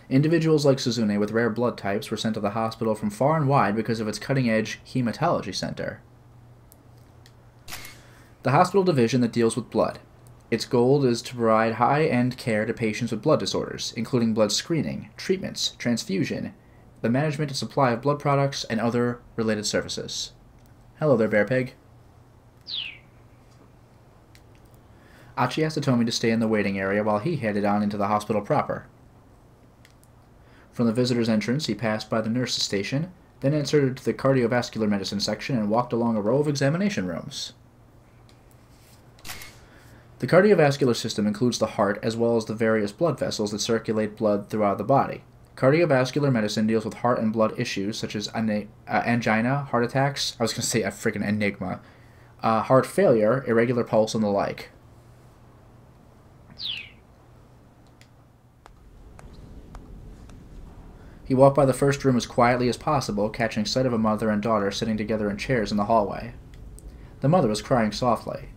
Individuals like Suzune with rare blood types were sent to the hospital from far and wide because of its cutting-edge hematology center. The hospital division that deals with blood. Its goal is to provide high-end care to patients with blood disorders, including blood screening, treatments, transfusion, the management and supply of blood products, and other related services. Hello there, Bear Pig. Achi asked Hitomi to stay in the waiting area while he headed on into the hospital proper. From the visitor's entrance, he passed by the nurse's station, then entered the cardiovascular medicine section and walked along a row of examination rooms. The cardiovascular system includes the heart as well as the various blood vessels that circulate blood throughout the body. Cardiovascular medicine deals with heart and blood issues such as angina, heart attacks, I was going to say a freaking enigma, heart failure, irregular pulse, and the like. He walked by the first room as quietly as possible, catching sight of a mother and daughter sitting together in chairs in the hallway. The mother was crying softly.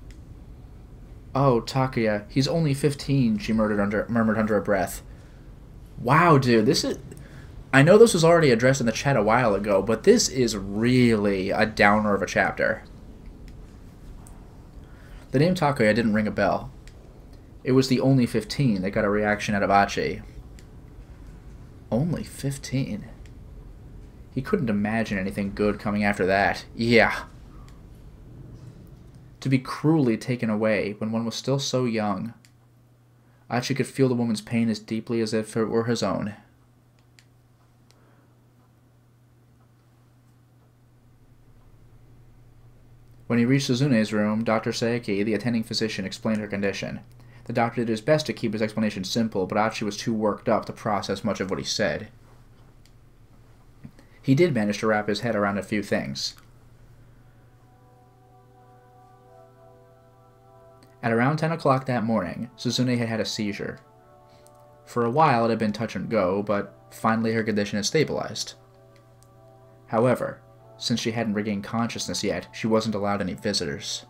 "Oh, Takuya, he's only 15, she murmured under her breath. Wow, dude, this is... I know this was already addressed in the chat a while ago, but this is really a downer of a chapter. The name Takuya didn't ring a bell. It was the only 15 that got a reaction out of Achi. Only 15? He couldn't imagine anything good coming after that. Yeah. To be cruelly taken away when one was still so young. Achi could feel the woman's pain as deeply as if it were his own. When he reached Suzune's room, Dr. Saeki, the attending physician, explained her condition. The doctor did his best to keep his explanation simple, but Achi was too worked up to process much of what he said. He did manage to wrap his head around a few things. At around 10 o'clock that morning, Suzune had had a seizure. For a while it had been touch and go, but finally her condition had stabilized. However, since she hadn't regained consciousness yet, she wasn't allowed any visitors.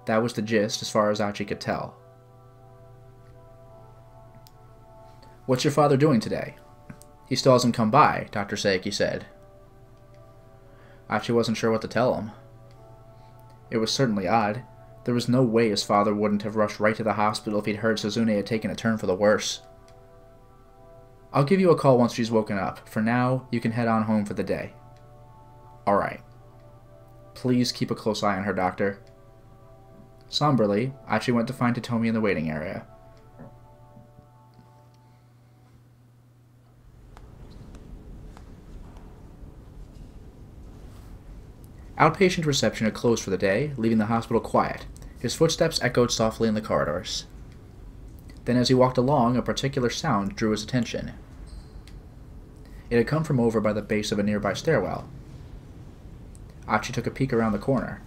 That was the gist, as far as Achi could tell. "What's your father doing today?" "He still hasn't come by," Dr. Saeki said. Achi wasn't sure what to tell him. It was certainly odd. There was no way his father wouldn't have rushed right to the hospital if he'd heard Suzune had taken a turn for the worse. "I'll give you a call once she's woken up. For now, you can head on home for the day." "Alright. Please keep a close eye on her, Doctor." Somberly, Achi went to find Hitomi in the waiting area. Outpatient reception had closed for the day, leaving the hospital quiet. His footsteps echoed softly in the corridors. Then as he walked along, a particular sound drew his attention. It had come from over by the base of a nearby stairwell. Achi took a peek around the corner.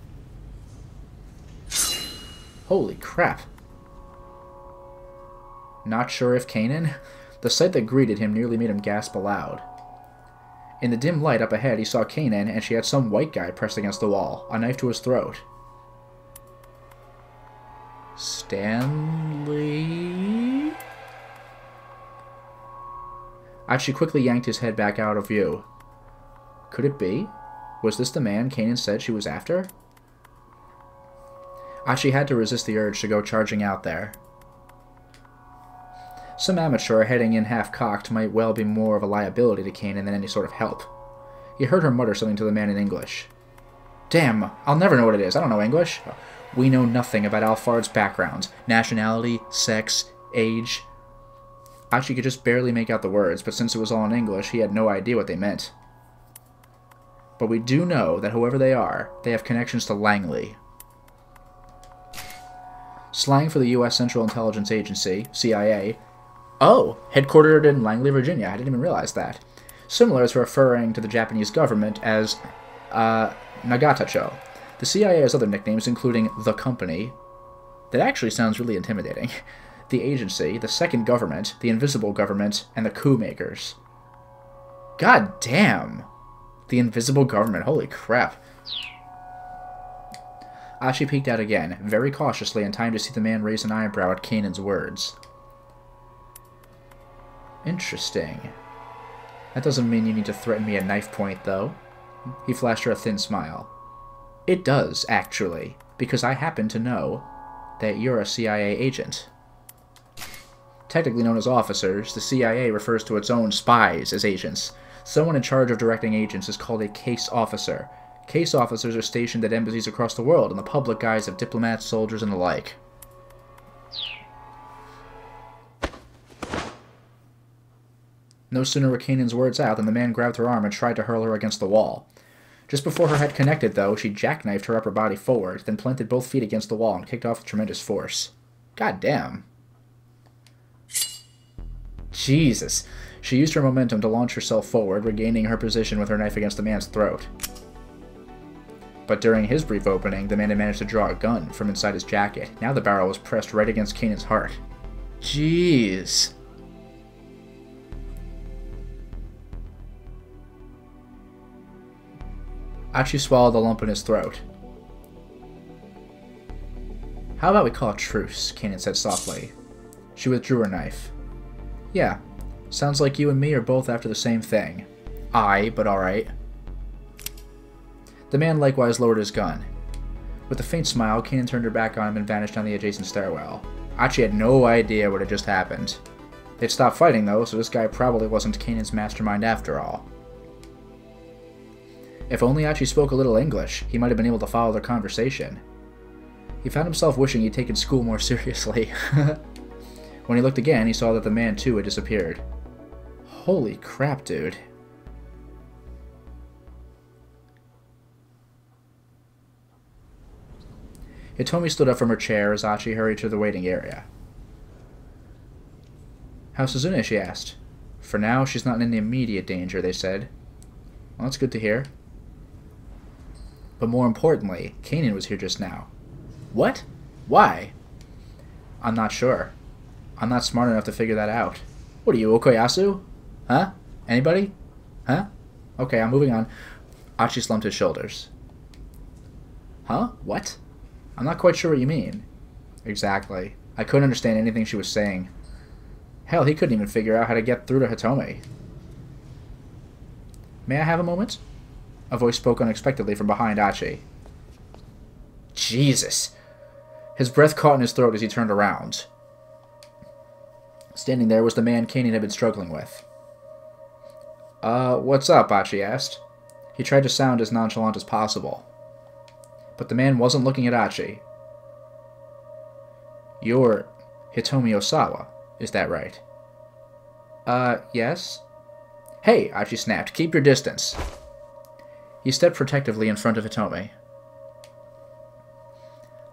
Holy crap. Not sure if Kanan? The sight that greeted him nearly made him gasp aloud. In the dim light up ahead, he saw Kanan, and she had some white guy pressed against the wall, a knife to his throat. Stanley? Achi quickly yanked his head back out of view. Could it be? Was this the man Kanan said she was after? Achi had to resist the urge to go charging out there. Some amateur heading in half-cocked might well be more of a liability to Kanan than any sort of help. He heard her mutter something to the man in English. Damn, I'll never know what it is. I don't know English. We know nothing about Alphard's background, nationality, sex, age. Achi could just barely make out the words, but since it was all in English, he had no idea what they meant. But we do know that whoever they are, they have connections to Langley. Slang for the U.S. Central Intelligence Agency, CIA. Oh, headquartered in Langley, Virginia. I didn't even realize that. Similar to referring to the Japanese government as Nagatacho. The CIA has other nicknames, including the Company. That actually sounds really intimidating. The Agency, the Second Government, the Invisible Government, and the Coup Makers. God damn. The invisible government. Holy crap. Achi peeked out again, very cautiously, in time to see the man raise an eyebrow at Kanan's words. Interesting. That doesn't mean you need to threaten me at knife point, though. He flashed her a thin smile. It does, actually, because I happen to know that you're a CIA agent. Technically known as officers, the CIA refers to its own spies as agents. Someone in charge of directing agents is called a case officer. Case officers are stationed at embassies across the world in the public guise of diplomats, soldiers, and the like. No sooner were Kanan's words out than the man grabbed her arm and tried to hurl her against the wall. Just before her head connected, though, she jackknifed her upper body forward, then planted both feet against the wall and kicked off with tremendous force. God damn. Jesus. She used her momentum to launch herself forward, regaining her position with her knife against the man's throat. But during his brief opening, the man had managed to draw a gun from inside his jacket. Now the barrel was pressed right against Kanan's heart. Jeez. Achi swallowed the lump in his throat. How about we call a truce, Kanan said softly. She withdrew her knife. Yeah, sounds like you and me are both after the same thing. Aye, but alright. The man likewise lowered his gun. With a faint smile, Kanan turned her back on him and vanished down the adjacent stairwell. Achi had no idea what had just happened. They'd stopped fighting, though, so this guy probably wasn't Kanan's mastermind after all. If only Achi spoke a little English, he might have been able to follow their conversation. He found himself wishing he'd taken school more seriously. When he looked again, he saw that the man, too, had disappeared. Holy crap, dude. Hitomi stood up from her chair as Achi hurried to the waiting area. How's Suzune? She asked. For now, she's not in any immediate danger, they said. Well, that's good to hear. But more importantly, Kanan was here just now. What? Why? I'm not sure. I'm not smart enough to figure that out. What are you, Okoyasu? Huh? Anybody? Huh? Okay, I'm moving on. Achi slumped his shoulders. Huh? What? I'm not quite sure what you mean. Exactly. I couldn't understand anything she was saying. Hell, he couldn't even figure out how to get through to Hitomi. May I have a moment? A voice spoke unexpectedly from behind Achi. Jesus! His breath caught in his throat as he turned around. Standing there was the man Kanan had been struggling with. What's up? Achi asked. He tried to sound as nonchalant as possible. But the man wasn't looking at Achi. You're Hitomi Osawa, is that right? Yes? Hey, Achi snapped. Keep your distance. He stepped protectively in front of Hitomi.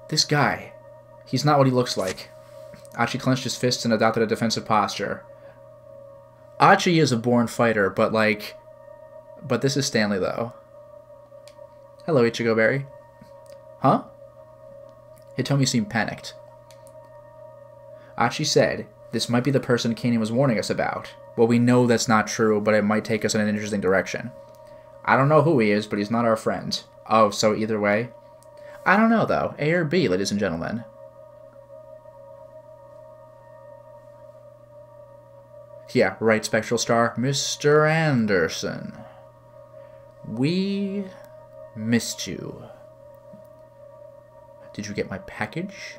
This guy. He's not what he looks like. Achi clenched his fists and adopted a defensive posture. Achi is a born fighter, but But this is Stanley, though. Hello, Ichigo Berry. Huh? Hitomi seemed panicked. Achi said, this might be the person Kanan was warning us about. Well, we know that's not true, but it might take us in an interesting direction. I don't know who he is, but he's not our friend. Oh, so either way? I don't know, though. A or B, ladies and gentlemen. Yeah, right, Spectral Star. Mr. Anderson. We missed you. Did you get my package?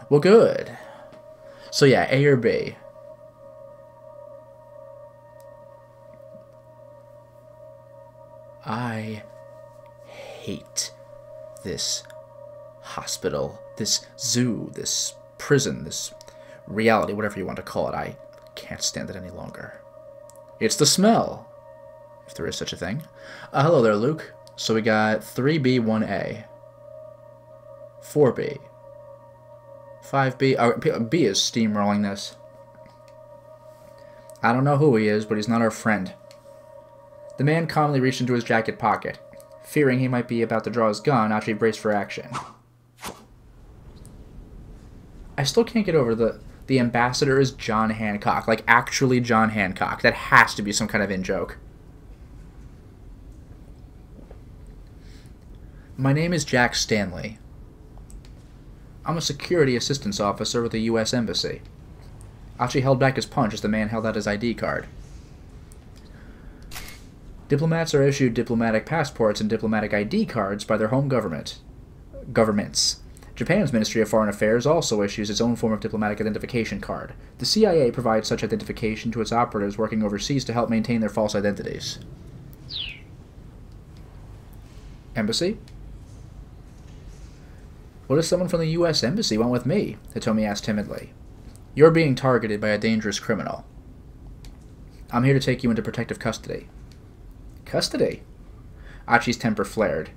Well, good. So yeah, A or B. I hate this hospital, this zoo, this prison, this reality, whatever you want to call it. I can't stand it any longer. It's the smell, if there is such a thing. Hello there, Luke. So we got 3B, 1A. 4B. 5B. B is steamrolling this. I don't know who he is, but he's not our friend. The man calmly reached into his jacket pocket. Fearing he might be about to draw his gun, Achi braced for action. I still can't get over the ambassador is John Hancock. Like, actually John Hancock. That has to be some kind of in-joke. My name is Jack Stanley. I'm a security assistance officer with the U.S. Embassy. Achi held back his punch as the man held out his ID card. Diplomats are issued diplomatic passports and diplomatic ID cards by their home governments. Japan's Ministry of Foreign Affairs also issues its own form of diplomatic identification card. The CIA provides such identification to its operatives working overseas to help maintain their false identities. Embassy? What does someone from the U.S. Embassy want with me? Hitomi asked timidly. You're being targeted by a dangerous criminal. I'm here to take you into protective custody. Custody? Achi's temper flared.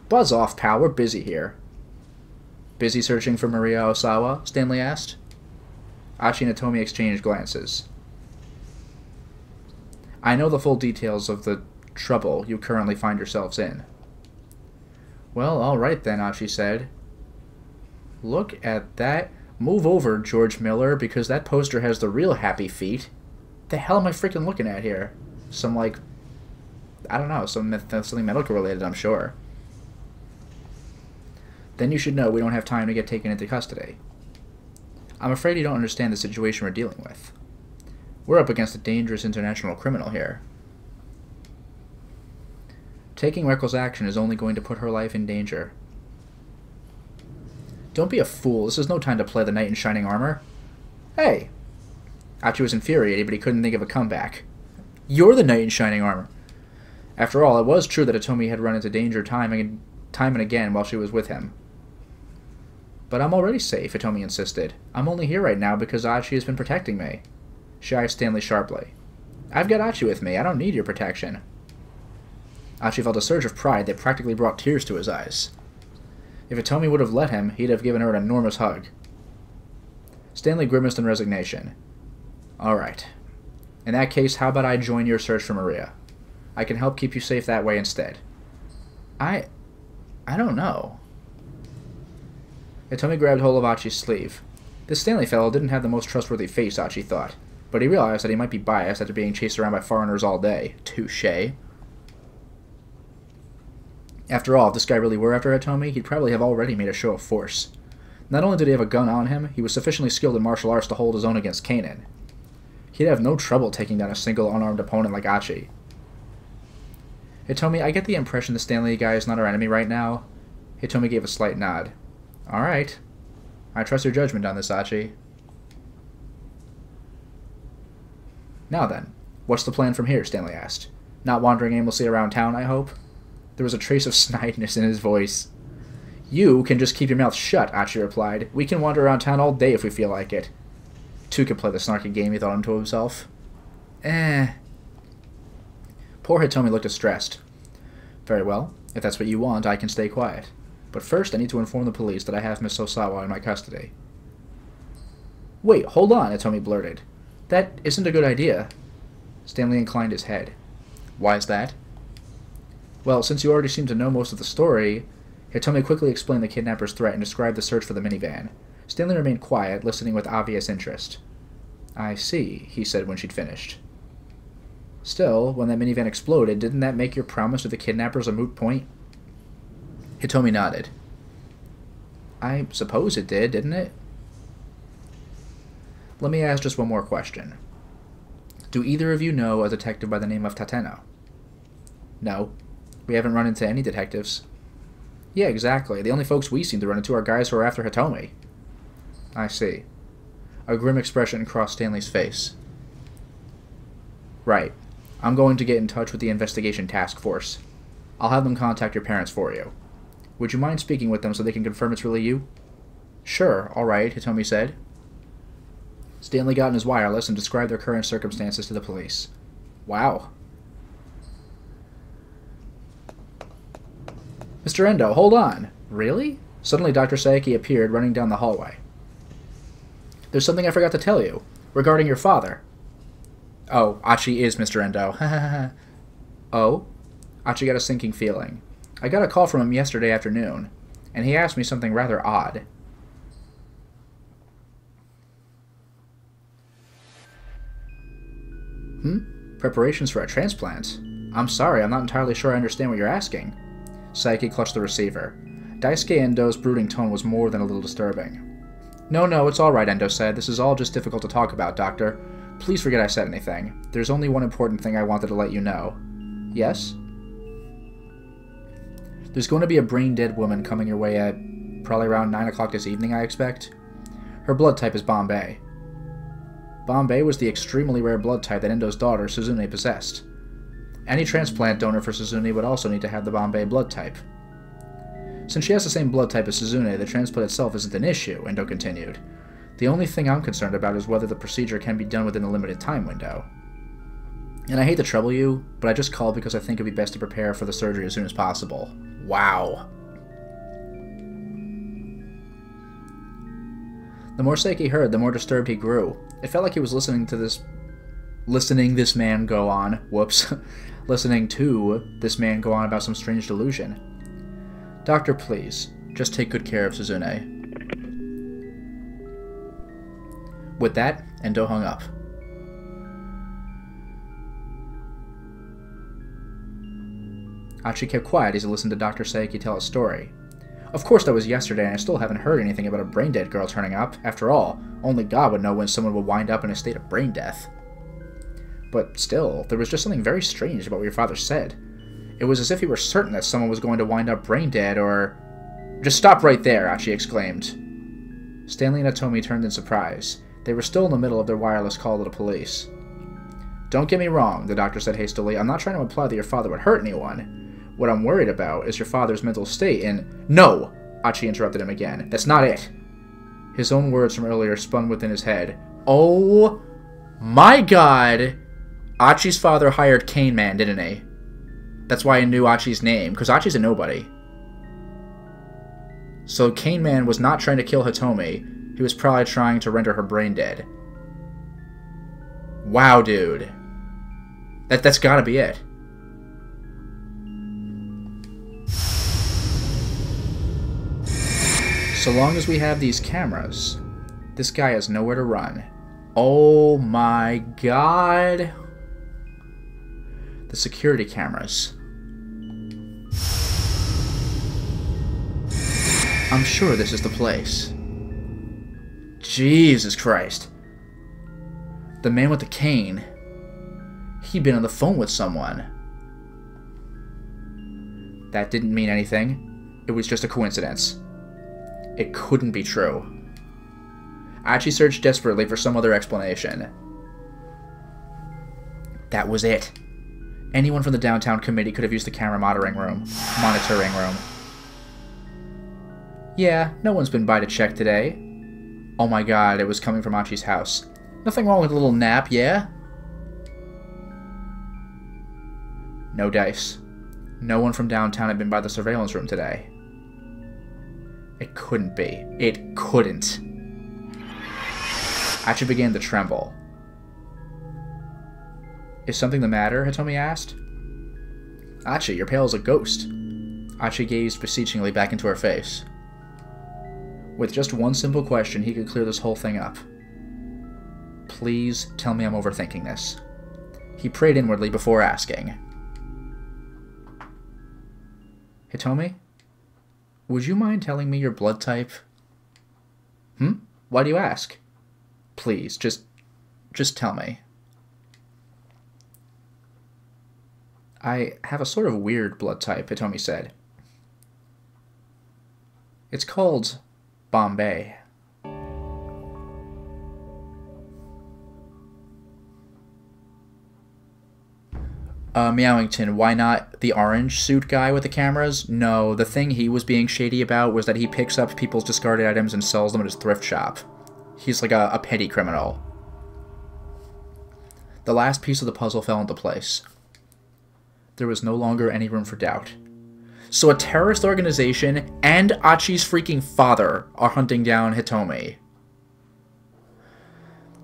Buzz off, pal. We're busy here. Busy searching for Maria Osawa? Stanley asked. Achi and Hitomi exchanged glances. I know the full details of the trouble you currently find yourselves in. Well, all right then, Achi said. Look at that. Move over, George Miller, because that poster has the real happy feet. The hell am I freaking looking at here? Some, like, I don't know, something medical related, I'm sure. Then you should know we don't have time to get taken into custody. I'm afraid you don't understand the situation we're dealing with. We're up against a dangerous international criminal here. Taking reckless action is only going to put her life in danger. Don't be a fool. This is no time to play the knight in shining armor. Hey! Achi was infuriated, but he couldn't think of a comeback. You're the knight in shining armor. After all, it was true that Hitomi had run into danger time and again while she was with him. But I'm already safe, Hitomi insisted. I'm only here right now because Achi has been protecting me. She eyed Stanley sharply. I've got Achi with me. I don't need your protection. Achi felt a surge of pride that practically brought tears to his eyes. If Hitomi would have let him, he'd have given her an enormous hug. Stanley grimaced in resignation. Alright. In that case, how about I join your search for Maria? I can help keep you safe that way instead. I don't know. Hitomi grabbed hold of Achi's sleeve. This Stanley fellow didn't have the most trustworthy face, Achi thought, but he realized that he might be biased after being chased around by foreigners all day. Touché. After all, if this guy really were after Hitomi, he'd probably have already made a show of force. Not only did he have a gun on him, he was sufficiently skilled in martial arts to hold his own against Kanan. He'd have no trouble taking down a single unarmed opponent like Achi. Hitomi, I get the impression the Stanley guy is not our enemy right now. Hitomi gave a slight nod. Alright. I trust your judgment on this, Achi. Now then, what's the plan from here? Stanley asked. Not wandering aimlessly around town, I hope? There was a trace of snidiness in his voice. You can just keep your mouth shut, Achi replied. We can wander around town all day if we feel like it. Two could play the snarky game, he thought to himself. Poor Hitomi looked distressed. Very well. If that's what you want, I can stay quiet. But first, I need to inform the police that I have Miss Osawa in my custody. Wait, hold on, Hitomi blurted. That isn't a good idea. Stanley inclined his head. Why is that? Well, since you already seem to know most of the story, Hitomi quickly explained the kidnapper's threat and described the search for the minivan. Stanley remained quiet, listening with obvious interest. I see, he said when she'd finished. Still, when that minivan exploded, didn't that make your promise to the kidnappers a moot point? Hitomi nodded. I suppose it did, didn't it? Let me ask just one more question. Do either of you know a detective by the name of Tateno? No. We haven't run into any detectives. Yeah, exactly. The only folks we seem to run into are guys who are after Hitomi. I see. A grim expression crossed Stanley's face. Right. I'm going to get in touch with the investigation task force. I'll have them contact your parents for you. Would you mind speaking with them so they can confirm it's really you? Sure, all right, Hitomi said. Stanley got in his wireless and described their current circumstances to the police. Wow. Mr. Endo, hold on. Really? Suddenly Dr. Saeki appeared, running down the hallway. There's something I forgot to tell you, regarding your father. Oh, Achi is Mr. Endo. Oh? Achi got a sinking feeling. I got a call from him yesterday afternoon, and he asked me something rather odd. Preparations for a transplant? I'm sorry, I'm not entirely sure I understand what you're asking. Saiki clutched the receiver. Daisuke Endo's brooding tone was more than a little disturbing. No, it's alright, Endo said. This is all just difficult to talk about, Doctor. Please forget I said anything. There's only one important thing I wanted to let you know. Yes? There's going to be a brain-dead woman coming your way at probably around 9 o'clock this evening, I expect. Her blood type is Bombay. Bombay was the extremely rare blood type that Endo's daughter, Suzune, possessed. Any transplant donor for Suzune would also need to have the Bombay blood type. Since she has the same blood type as Suzune, the transplant itself isn't an issue, Endo continued. The only thing I'm concerned about is whether the procedure can be done within a limited time window. And I hate to trouble you, but I just called because I think it'd be best to prepare for the surgery as soon as possible. Wow. The more Saiki heard, the more disturbed he grew. It felt like he was listening to this man go on. Whoops. Listening to this man go on about some strange delusion. Doctor, please, just take good care of Suzune. With that, Endo hung up. Achi kept quiet as he listened to Dr. Saiki tell his story. Of course that was yesterday, and I still haven't heard anything about a brain-dead girl turning up. After all, only God would know when someone would wind up in a state of brain death. But still, there was just something very strange about what your father said. It was as if he were certain that someone was going to wind up brain-dead, or... Just stop right there, Achi exclaimed. Stanley and Hitomi turned in surprise. They were still in the middle of their wireless call to the police. Don't get me wrong, the doctor said hastily. I'm not trying to imply that your father would hurt anyone. What I'm worried about is your father's mental state and... No! Achi interrupted him again. That's not it. His own words from earlier spun within his head. Oh my god! Achi's father hired Cane Man, didn't he? That's why I knew Achi's name, because Achi's a nobody. So Cane Man was not trying to kill Hitomi. He was probably trying to render her brain dead. Wow, dude. That's gotta be it. So long as we have these cameras, this guy has nowhere to run. Oh my god. The security cameras. I'm sure this is the place. Jesus Christ. The man with the cane. He'd been on the phone with someone. That didn't mean anything. It was just a coincidence. It couldn't be true. Achi searched desperately for some other explanation. That was it. Anyone from the downtown committee could have used the camera monitoring room. Yeah, no one's been by to check today. Oh my god, it was coming from Achi's house. Nothing wrong with a little nap, yeah? No dice. No one from downtown had been by the surveillance room today. It couldn't be. It couldn't. Achi began to tremble. Is something the matter? Hitomi asked. Achi, you're pale as a ghost. Achi gazed beseechingly back into her face. With just one simple question, he could clear this whole thing up. Please tell me I'm overthinking this. He prayed inwardly before asking. Hitomi? Would you mind telling me your blood type? Why do you ask? Please, just tell me. I have a sort of weird blood type, Hitomi said. It's called Bombay. Meowington, why not the orange suit guy with the cameras? No, the thing he was being shady about was that he picks up people's discarded items and sells them at his thrift shop. He's like a petty criminal. The last piece of the puzzle fell into place. There was no longer any room for doubt. So a terrorist organization and Achi's freaking father are hunting down Hitomi.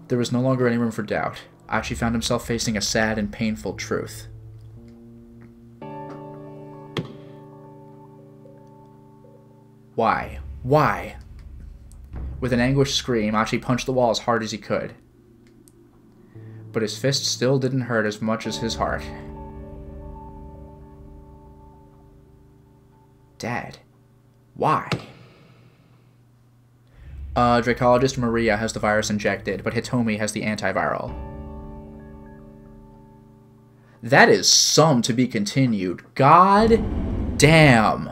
There was no longer any room for doubt. Achi found himself facing a sad and painful truth. Why? Why? With an anguished scream, Achi punched the wall as hard as he could. But his fist still didn't hurt as much as his heart. dead. Why? Dracologist Maria has the virus injected, but Hitomi has the antiviral. That is some to be continued. God damn.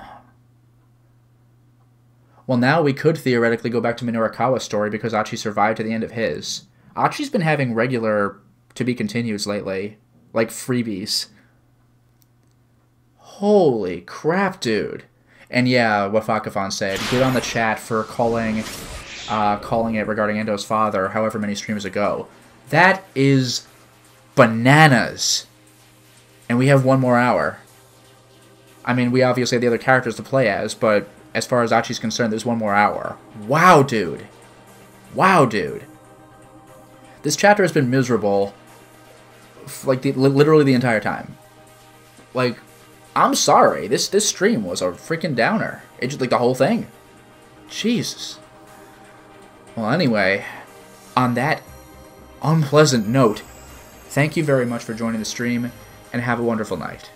Well, now we could theoretically go back to Minorikawa's story because Achi survived to the end of his. Achi's been having regular to be continues lately. Like freebies. Holy crap, dude. And yeah, what Fakafan said, good on the chat for calling it regarding Endo's father however many streams ago. That is bananas. And we have 1 more hour. I mean, we obviously have the other characters to play as, but as far as Achi's concerned, there's 1 more hour. Wow, dude. Wow, dude. This chapter has been miserable, like, literally the entire time. Like, I'm sorry. This stream was a freaking downer. It just, like, the whole thing. Jesus. Well, anyway, on that unpleasant note, thank you very much for joining the stream, and have a wonderful night.